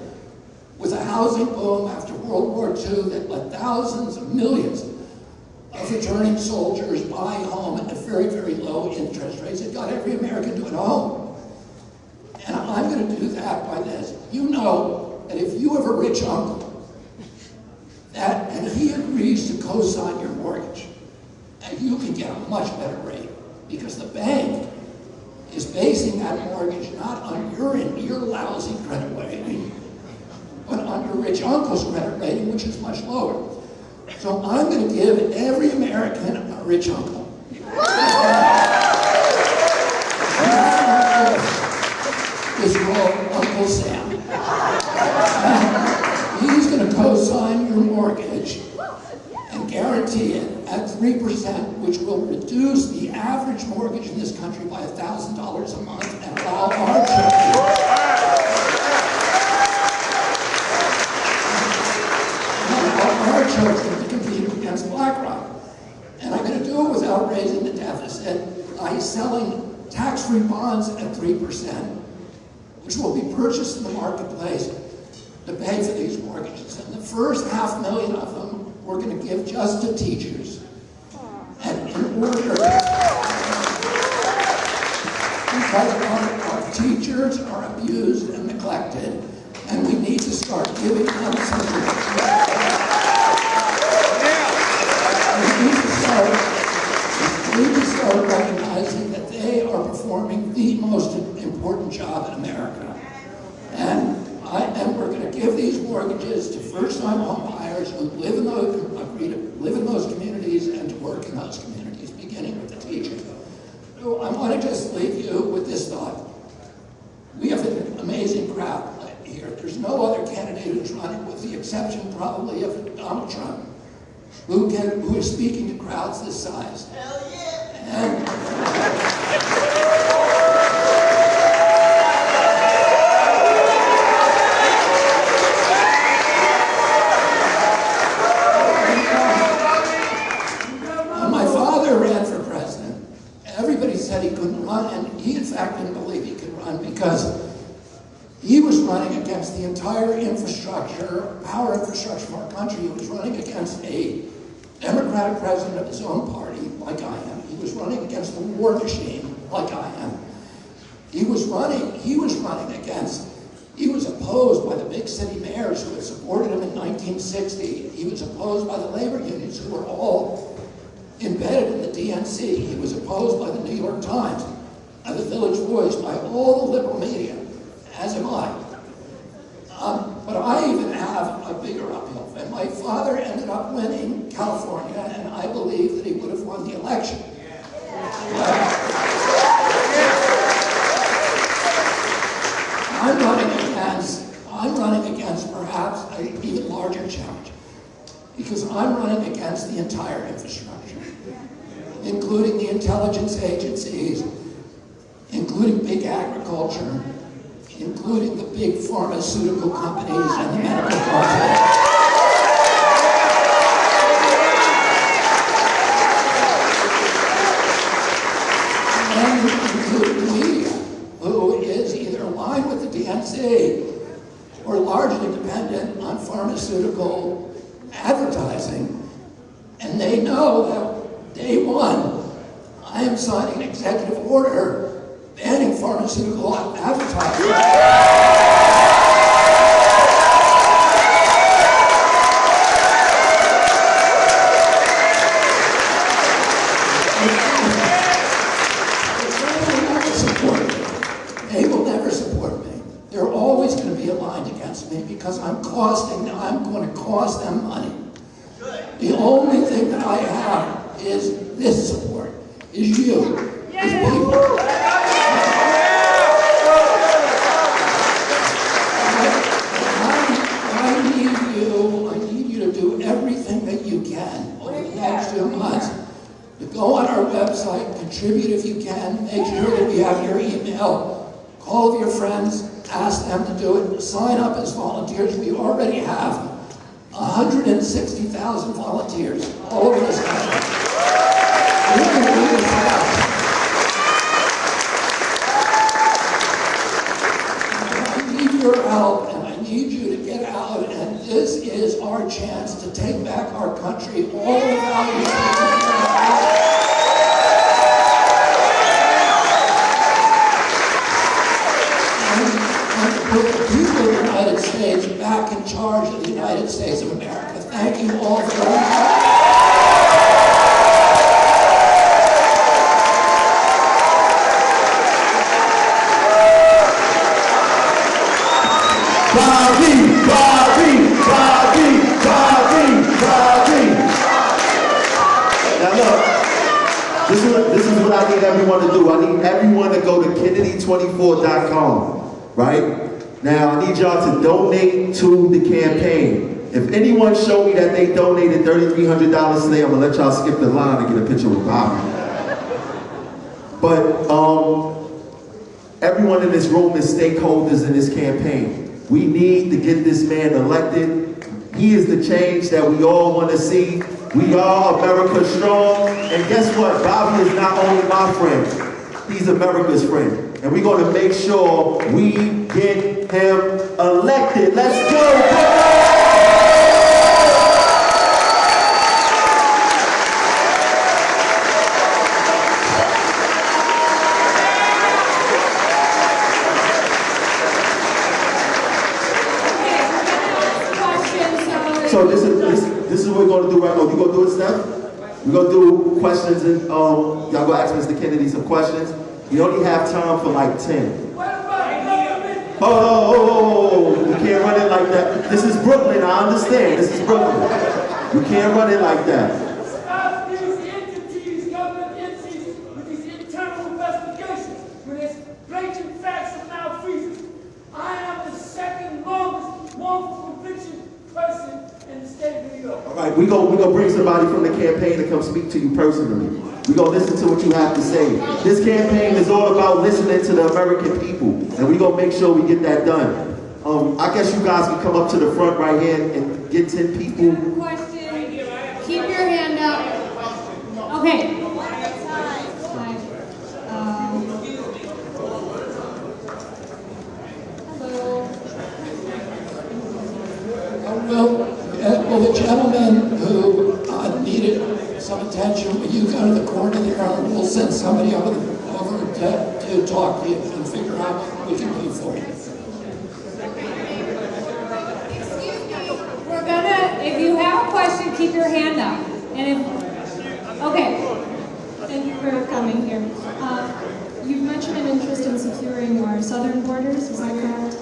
with a housing boom after World War II that let thousands of millions of returning soldiers buy a home at very, very low interest rates. It got every American to a home. And I'm going to do that by this. You know that if you have a rich uncle and he agrees to co-sign your mortgage, you can get a much better rate because the bank is basing that mortgage not on your lousy credit rating, but on your rich uncle's credit rating, which is much lower. So I'm going to give every American a rich uncle. Is called Uncle Sam. He's going to co-sign your mortgage and guarantee it at 3%, which will reduce the average mortgage in this country by $1,000 a month and allow our children to compete against BlackRock. And I'm going to do it without raising the deficit by selling tax-free bonds at 3%, which will be purchased in the marketplace to pay for these mortgages. And the first 500,000 of them we're going to give just to teachers. And in order, because our teachers are abused and neglected, and we need to start giving them something. We need to start recognizing that they are performing the most important job in America. And we're going to give these mortgages to first-time home buyers who agree to live in those communities and to work in those communities, beginning with the teachers. So I want to just leave you with this thought. We have an amazing crowd here. There's no other candidate who's running, with the exception probably of Donald Trump, who is speaking to crowds this size. Hell yeah! And my father ran for president. Everybody said he couldn't run, and he in fact didn't believe he could run because he was running against the entire infrastructure, power infrastructure of our country. He was running against a Democratic president of his own party, like I am. He was running against the war machine, like I am. He was opposed by the big city mayors who had supported him in 1960. He was opposed by the labor unions who were all embedded in the DNC. He was opposed by the New York Times, by the Village Voice, by all the liberal media, as am I. But I even have a bigger uphill. And my father ended up winning California, and I believe that he would have won the election. I'm running against perhaps an even larger challenge, because I'm running against the entire infrastructure, including the intelligence agencies, including big agriculture, including the big pharmaceutical companies and the medical cartels. And including the media, who is either aligned with the DNC or largely dependent on pharmaceutical advertising. And they know that day one, I am signing an executive order banning pharmaceutical advertising. They will never support me. They're always going to be aligned against me because I'm going to cost them money. The only thing that I have is this support, is you, is people. I need you to do everything that you can over the next 2 months. To go on our website, contribute if you can, make sure that we have your email, call your friends, ask them to do it, sign up as volunteers. We already have 160,000 volunteers all over this country. We can do this fast. I need your help, and I need you to get out, and this is our chance to take back our country, all the values that put the people of the United States back in charge of the United States of America. Thank you all very much. Bobby, Bobby, Bobby, Bobby, Bobby. Now look, this is what I need everyone to do. I need everyone to go to Kennedy24.com, right? Now I need y'all to donate to the campaign. If anyone show me that they donated $3,300 today, I'm gonna let y'all skip the line and get a picture with Bobby. But everyone in this room is stakeholders in this campaign. We need to get this man elected. He is the change that we all want to see. We are America strong. And guess what? Bobby is not only my friend, he's America's friend. And we're going to make sure we get him elected. Let's go! So this is what we're going to do right now. You going to do it, Steph? We're going to do questions, and y'all going to ask Mr. Kennedy some questions. You only have time for like 10. Oh, you can't run it like that. This is Brooklyn, I understand. This is Brooklyn. You can't run it like that. Stop these entities, government entities, with these internal investigations, with this blatant facts of malfeasance. I am the second longest wrongful conviction person in the state of New York. All right, we're gonna bring somebody from the campaign to come speak to you personally. We're gonna listen to what you have to say. This campaign is all about listening to the American people, and we're gonna make sure we get that done. I guess you guys can come up to the front right here and get 10 people. Question. Keep your hand up. Okay. Hello. Well, the gentleman who needed some attention, will you go to the corner there, and we'll send somebody over to talk to you and figure out what we can do for you. We're gonna, if you have a question, keep your hand up. And if, okay. Thank you for coming here. You've mentioned an interest in securing our southern borders, is that correct?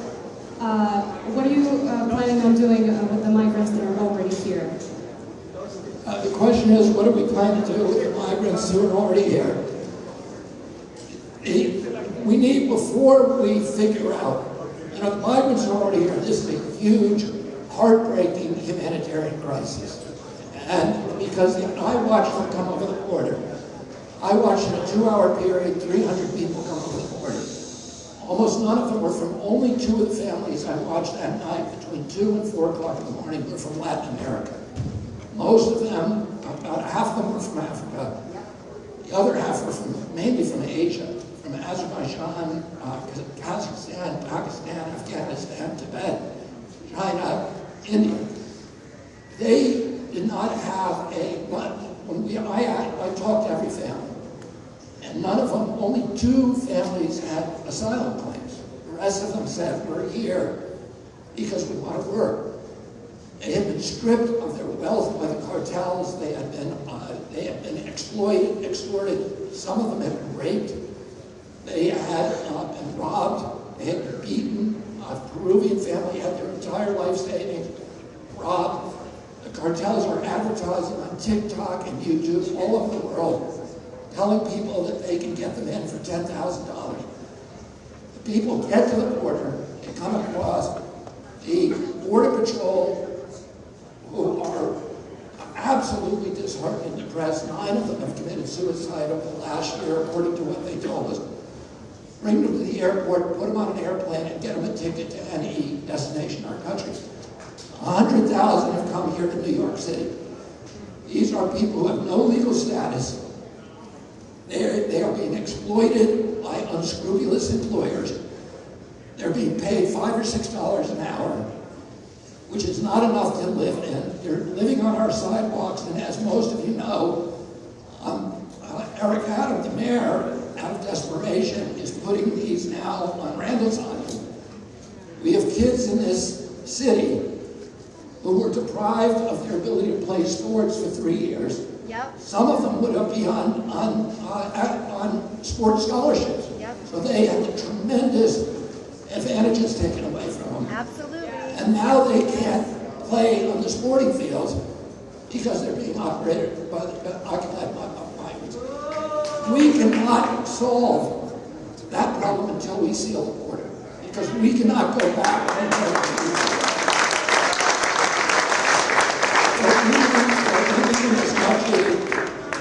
What are you planning on doing with the migrants that are already here? The question is, what do we plan to do with the migrants who are already here? We need, before we figure out, the migrants are already here. This is a huge, heartbreaking humanitarian crisis. And because I watched them come over the border, I watched in a 2-hour period, 300 people come over the border. Almost none of them were from, only 2 of the families I watched that night between 2 and 4 o'clock in the morning were from Latin America. Most of them, about half of them were from Africa. The other half were mainly from Asia, from Azerbaijan, Kazakhstan, Pakistan, Afghanistan, Tibet, China, India. They did not have I talked to every family, and none of them, only 2 families had asylum claims. The rest of them said, we're here because we want to work. They had been stripped of their wealth by the cartels. They had been exploited, extorted. Some of them had been raped. They had been robbed. They had been beaten. A Peruvian family had their entire life savings robbed. The cartels were advertising on TikTok and YouTube all over the world, telling people that they can get them in for $10,000. The people get to the border, they come across the Border Patrol, who are absolutely disheartened and depressed. 9 of them have committed suicide over the last year, according to what they told us. Bring them to the airport, put them on an airplane, and get them a ticket to any destination in our country. 100,000 have come here to New York City. These are people who have no legal status. They are being exploited by unscrupulous employers. They're being paid $5 or $6 an hour, which is not enough to live in. They're living on our sidewalks, and as most of you know, Eric Adam, the mayor, out of desperation, is putting these now on Randall's Island. We have kids in this city who were deprived of their ability to play sports for 3 years. Yep. Some of them would have been on sports scholarships. Yep. So they had the tremendous advantages taken away from them. Absolutely. And now they can't play on the sporting fields because they're being occupied by migrants. We cannot solve that problem until we seal the border, because we cannot go back and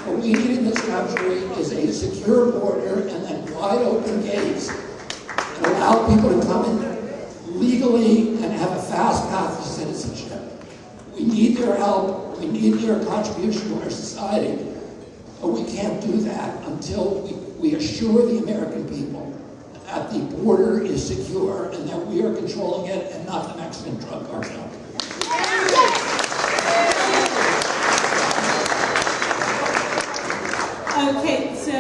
what we need in this country is a secure border and then wide open gates and allow people to come in legally and have a fast path to citizenship. We need their help, we need their contribution to our society, but we can't do that until we assure the American people that the border is secure and that we are controlling it and not the Mexican drug cartel. Okay, so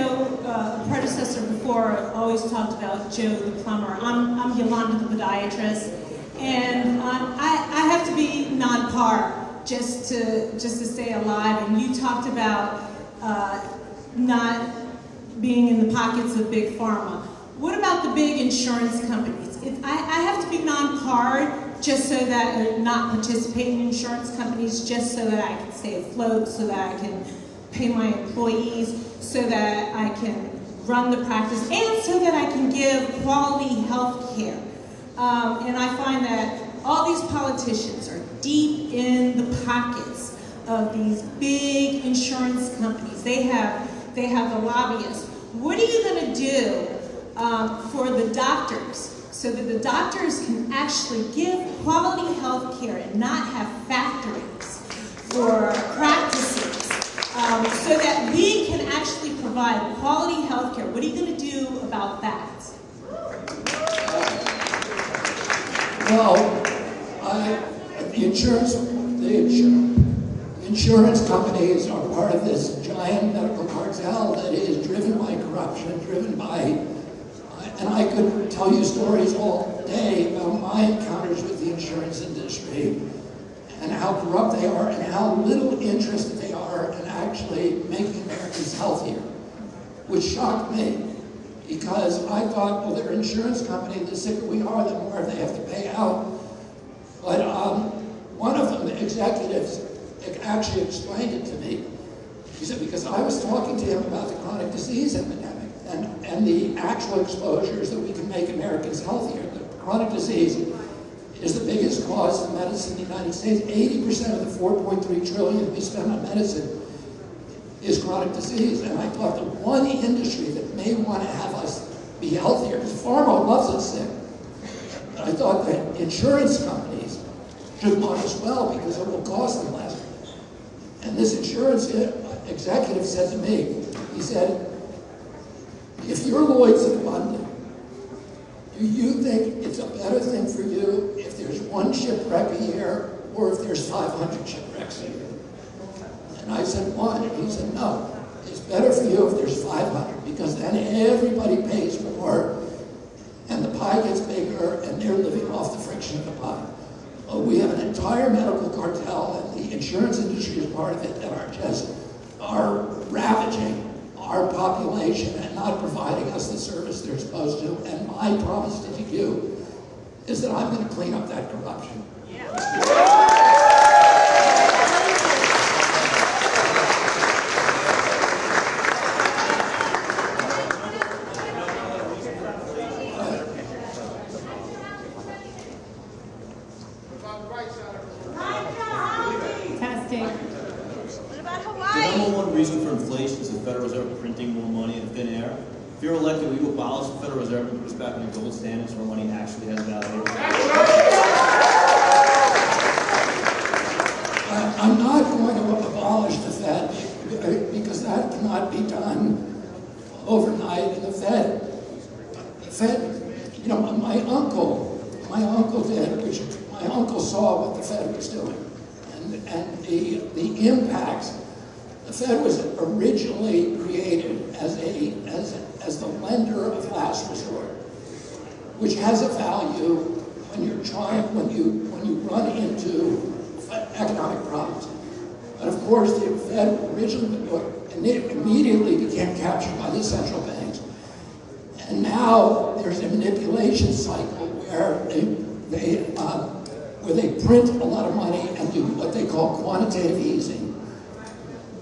a predecessor before always talked about Joe the plumber. I'm Yolanda the podiatrist, and I have to be non-par just to stay alive. And you talked about not being in the pockets of big pharma. What about the big insurance companies? I have to be non-par just so that, not participate in insurance companies, just so that I can stay afloat, so that I can pay my employees, so that I can run the practice, and so that I can give quality health care. And I find that all these politicians are deep in the pockets of these big insurance companies. They have the lobbyists. What are you going to do for the doctors so that the doctors can actually give quality health care and not have factories or practices? So that we can actually provide quality health care. What are you going to do about that? Well, the insurance companies are part of this giant medical cartel that is driven by corruption, driven by, and I could tell you stories all day about my encounters with the insurance industry and how corrupt they are and how little interested they are in actually making Americans healthier, which shocked me, because I thought, well, they're an insurance company, the sicker we are, the more they have to pay out. But one of them, the executives, actually explained it to me. He said, because I was talking to him about the chronic disease epidemic and the actual exposures that we can make Americans healthier. The chronic disease is the biggest cause of medicine in the United States. 80% of the $4.3 trillion we spend on medicine is chronic disease. And I thought the one industry that may want to have us be healthier, because pharma loves us sick, but I thought that insurance companies should want us well because it will cost them less. And this insurance executive said to me, he said, if you're Lloyd's of London, do you think it's a better thing for you if there's one shipwreck a year or if there's 500 shipwrecks a year? And I said, one. And he said, no, it's better for you if there's 500 because then everybody pays more and the pie gets bigger and they're living off the friction of the pie. We have an entire medical cartel and the insurance industry is part of it that are ravaging our population and not providing us the service they're supposed to. And my promise to you is that I'm going to clean up that corruption. Testing. What about The Hawaii? number one reason for inflation is the Federal Reserve printing more money in thin air. If you're elected, will you abolish the Federal Reserve and put us back in the gold standard so our money actually has value? I'm not going to abolish the Fed because that cannot be done overnight. And the Fed, you know, my uncle did, which my uncle saw what the Fed was doing, and the impacts. The Fed was originally created as the lender of last resort, which has a value when you run into economic problems. And of course, the Fed originally immediately became captured by the central banks. And now there's a manipulation cycle where where they print a lot of money and do what they call quantitative easing,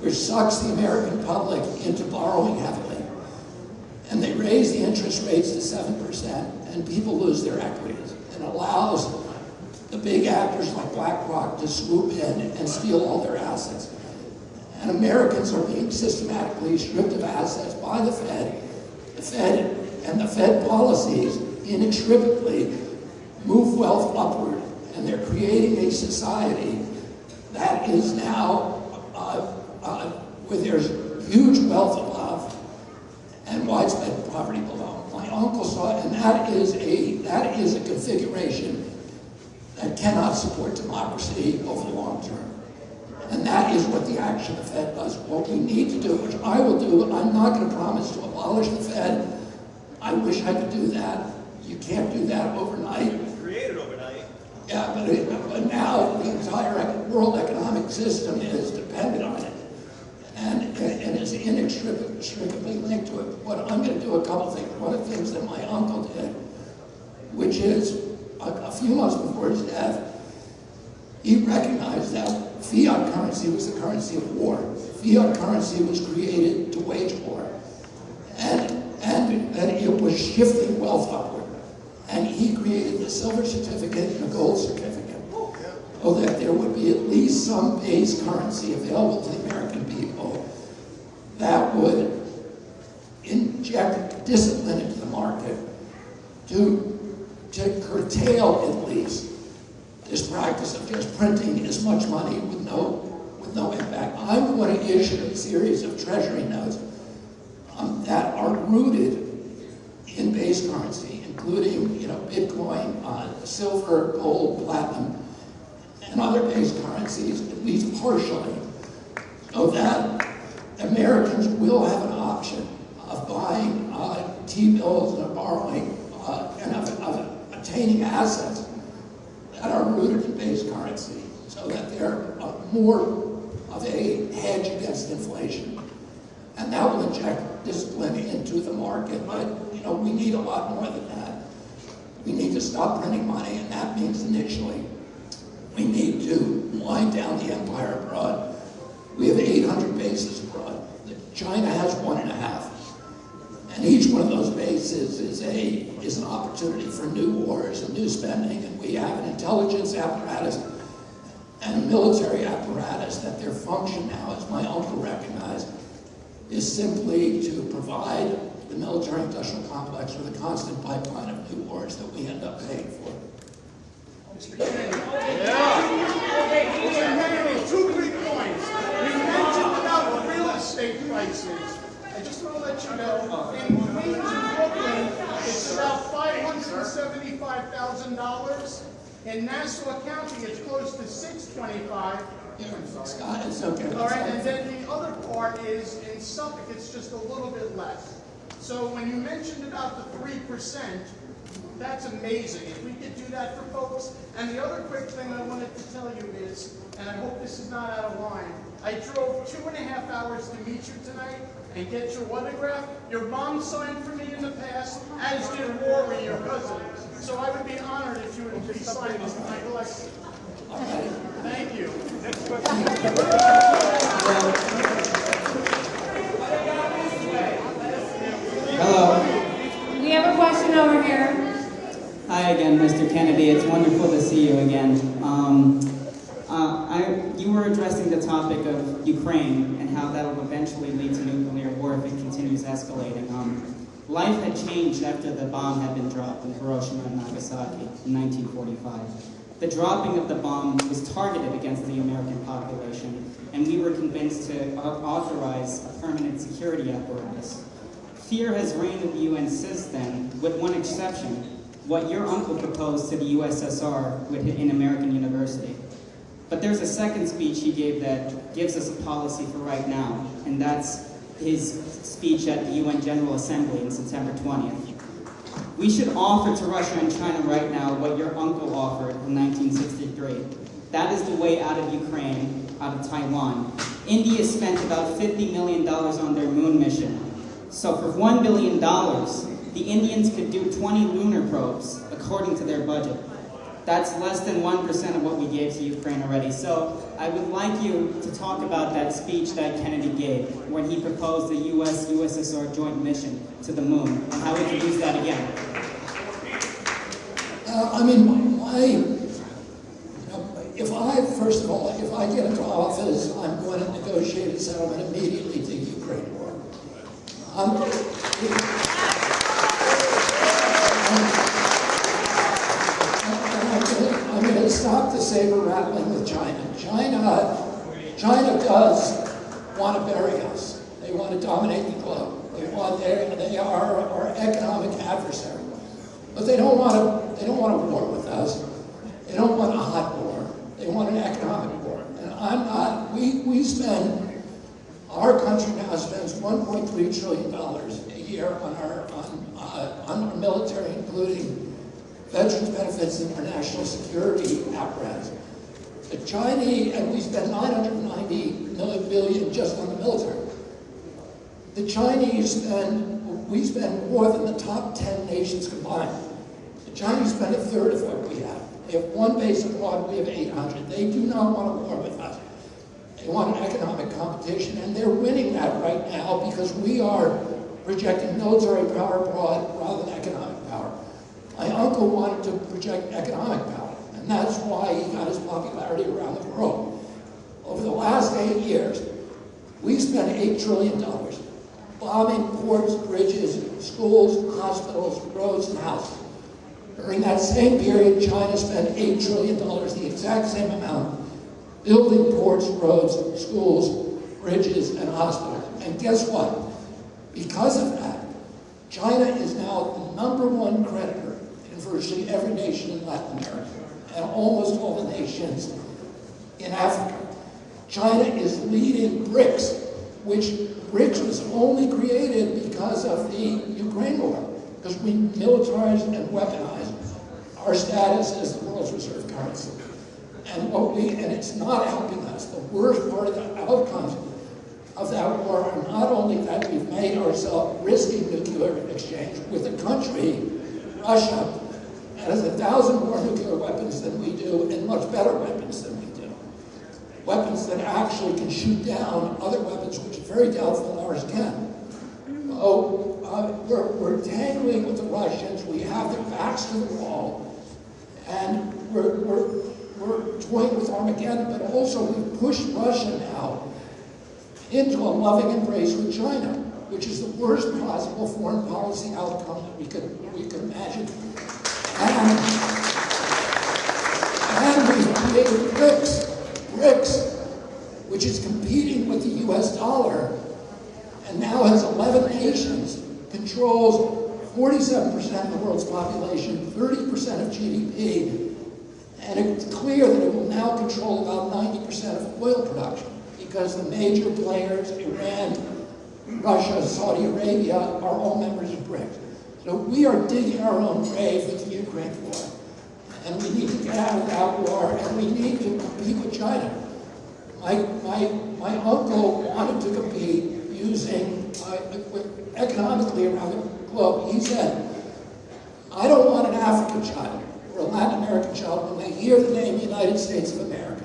which sucks the American public into borrowing heavily. And they raise the interest rates to 7%, and people lose their equities. And allows the big actors like BlackRock to swoop in and steal all their assets. And Americans are being systematically stripped of assets by the Fed. The Fed and the Fed policies inextricably move wealth upward, and they're creating a society that is now where there's huge wealth above and widespread poverty below. My uncle saw it, and that is a configuration that cannot support democracy over the long term. And that is what the action the Fed does. What we need to do, which I will do, I'm not going to promise to abolish the Fed. I wish I could do that. You can't do that overnight. It was created overnight. Yeah, but now the entire world economic system is dependent on it. And is inextricably linked to it. What I'm going to do a couple things. One of the things that my uncle did, which is a few months before his death, he recognized that fiat currency was the currency of war. Fiat currency was created to wage war. And it was shifting wealth upward. And he created the silver certificate and the gold certificate, so that there would be at least some base currency available to the American people that would inject discipline into the market to curtail at least this practice of just printing as much money with no impact. I'm going to issue a series of treasury notes that are rooted in base currency, including Bitcoin, silver, gold, platinum, and other base currencies, at least partially, so that Americans will have an option of buying T-bills and of borrowing and of attaining assets that are rooted in base currency, so that they're more of a hedge against inflation. And that will inject discipline into the market. But we need a lot more than that. We need to stop printing money, and that means initially we need to wind down the empire abroad. We have 800 bases abroad. China has 1.5. And each one of those bases is an opportunity for new wars and new spending. And we have an intelligence apparatus and a military apparatus that their function now, as my uncle recognized, is simply to provide the military-industrial complex with a constant pipeline of new wars that we end up paying for. Mr. Kennedy. Yeah. Two quick points. You mentioned about the real estate prices. I just want to let you know, in Queens and Brooklyn, it's about $575,000. In Nassau County, it's close to $625,000. Scott, it's okay. All right, and then the other part is in Suffolk, it's just a little bit less. So when you mentioned about the 3%, that's amazing. If we could do that for folks. And the other quick thing I wanted to tell you is, and I hope this is not out of line, I drove 2.5 hours to meet you tonight and get your autograph. Your mom signed for me in the past, as did Rory, your cousin. So I would be honored if you would please sign this in my collection. All right. Thank you. Next question. Hello. We have a question over here. Hi again, Mr. Kennedy. It's wonderful to see you again. You were addressing the topic of Ukraine and how that will eventually lead to nuclear war if it continues escalating. Life had changed after the bomb had been dropped in Hiroshima and Nagasaki in 1945. The dropping of the bomb was targeted against the American population, and we were convinced to authorize a permanent security apparatus. Fear has reigned in the UN since then, with one exception: what your uncle proposed to the USSR in American University. But there's a second speech he gave that gives us a policy for right now, and that's his speech at the UN General Assembly on September 20th. We should offer to Russia and China right now what your uncle offered in 1963. That is the way out of Ukraine, out of Taiwan. India spent about $50 million on their moon mission. So for $1 billion, the Indians could do 20 lunar probes, according to their budget. That's less than 1% of what we gave to Ukraine already. So I would like you to talk about that speech that Kennedy gave when he proposed the US-USSR joint mission to the moon and how we could use that again. First of all, if I get into office, I'm going to negotiate a settlement immediately to the Ukraine war. I'm going to stop the saber rattling with China. China does want to bury us. They want to dominate the globe. They are our economic adversary. But they don't want a war with us. They don't want a hot war. They want an economic war. And our country now spends $1.3 trillion a year on our military, including veterans benefits and our national security apparatus. The Chinese, and we spend $990 billion just on the military. The Chinese we spend more than the top 10 nations combined. The Chinese spend a third of what we have. They have one base abroad, we have 800. They do not want a war with us. They want an economic competition, and they're winning that right now because we are projecting military power abroad rather than economic power. My uncle wanted to project economic power, and that's why he got his popularity around the world. Over the last 8 years, we spent $8 trillion bombing ports, bridges, schools, hospitals, roads, and houses. During that same period, China spent $8 trillion, the exact same amount, building ports, roads, schools, bridges, and hospitals. And guess what? Because of that, China is now the #1 creditor in virtually every nation in Latin America and almost all the nations in Africa. China is leading BRICS, which BRICS was only created because of the Ukraine war, because we militarized and weaponized our status as the world's reserve currency. And it's not helping us. The worst part of the outcomes of that war are not only that we've made ourselves risking nuclear exchange with a country, Russia, that has 1,000 more nuclear weapons than we do and much better weapons than we do. Weapons that actually can shoot down other weapons, which is very doubtful ours can. We're tangling with the Russians. We have their backs to the wall. And we're toying with Armageddon, but also we've pushed Russia now into a loving embrace with China, which is the worst possible foreign policy outcome that we could imagine. And we've created BRICS, which is competing with the US dollar, and now has 11 nations, controls 47% of the world's population, 30% of GDP, and it's clear that it will now control about 90% of oil production because the major players, Iran, Russia, Saudi Arabia, are all members of BRICS. So we are digging our own grave with the Ukraine war, and we need to get out of that war, and we need to compete with China. My uncle wanted to compete using economically around the globe. He said, I don't want an African child or a Latin American child when they hear the name United States of America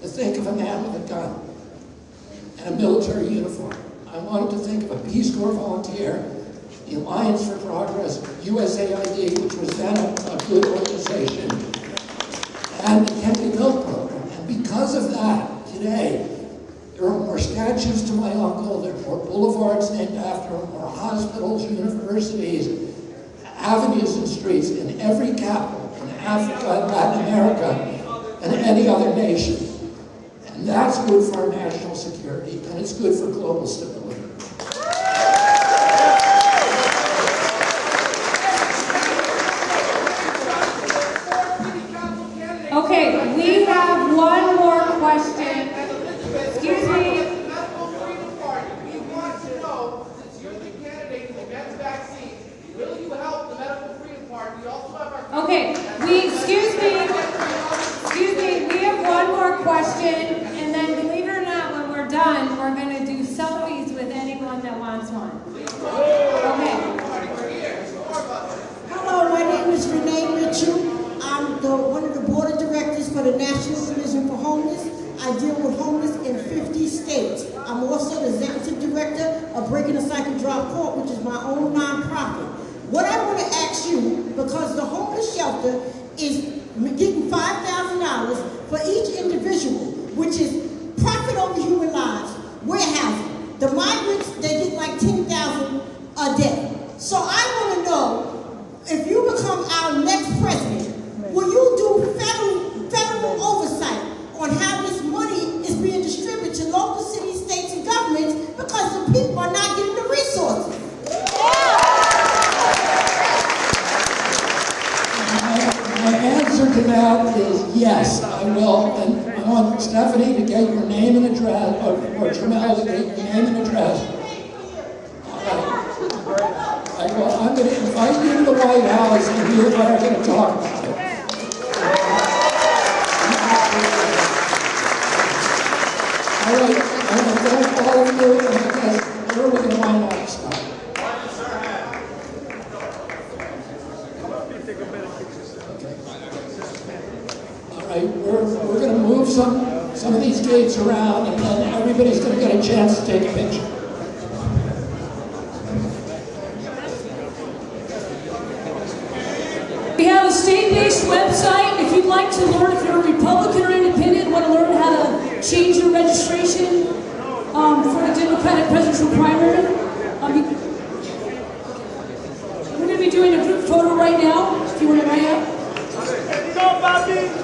to think of a man with a gun and a military uniform. I want him to think of a Peace Corps volunteer, the Alliance for Progress, USAID, which was then a good organization, and the Kennedy Milk Program. And because of that, today, there are more statues to my uncle, there are more boulevards named after him, more hospitals, universities, avenues and streets in every capital in Africa and Latin America and any other nation. And that's good for our national security, and it's good for global stability. Okay, we have one more question. Excuse me. Medical Freedom Party, we want to know, since you're the candidate against vaccines, will you help the Medical Freedom Party? We also have our... Okay, excuse me, we have one more question, and then believe it or not, when we're done, we're going to do selfies with anyone that wants one. Okay. Hello, my name is Renee Mitchell. I'm one of National Division for Homeless. I deal with homeless in 50 states. I'm also the executive director of Breaking the Cycle Drop Court, which is my own nonprofit. What I want to ask you, because the homeless shelter is getting $5,000 for each individual, which is profit over human lives, warehousing. The migrants, they get like $10,000 a day. So I want to know, if you become our next president, will you do federal oversight on how this money is being distributed to local cities, states, and governments, because the people are not getting the resources? My answer to that is yes, I will. And I want Stephanie to get your name and address, or Jamel to get your name and address. All right. Well, I'm going to invite you to the White House and you and I are going to talk about it. All right, I'm going to thank all of you, and I guess where are we going to wind up start? All right, we're going to move some of these gates around, and then everybody's going to get a chance to take a picture. We have a state-based website. If you'd like to learn, if you're a Republican or Independent, want to learn how to change your registration for the Democratic presidential primary, we're going to be doing a group photo right now. If you want to write up. Go, Bobby!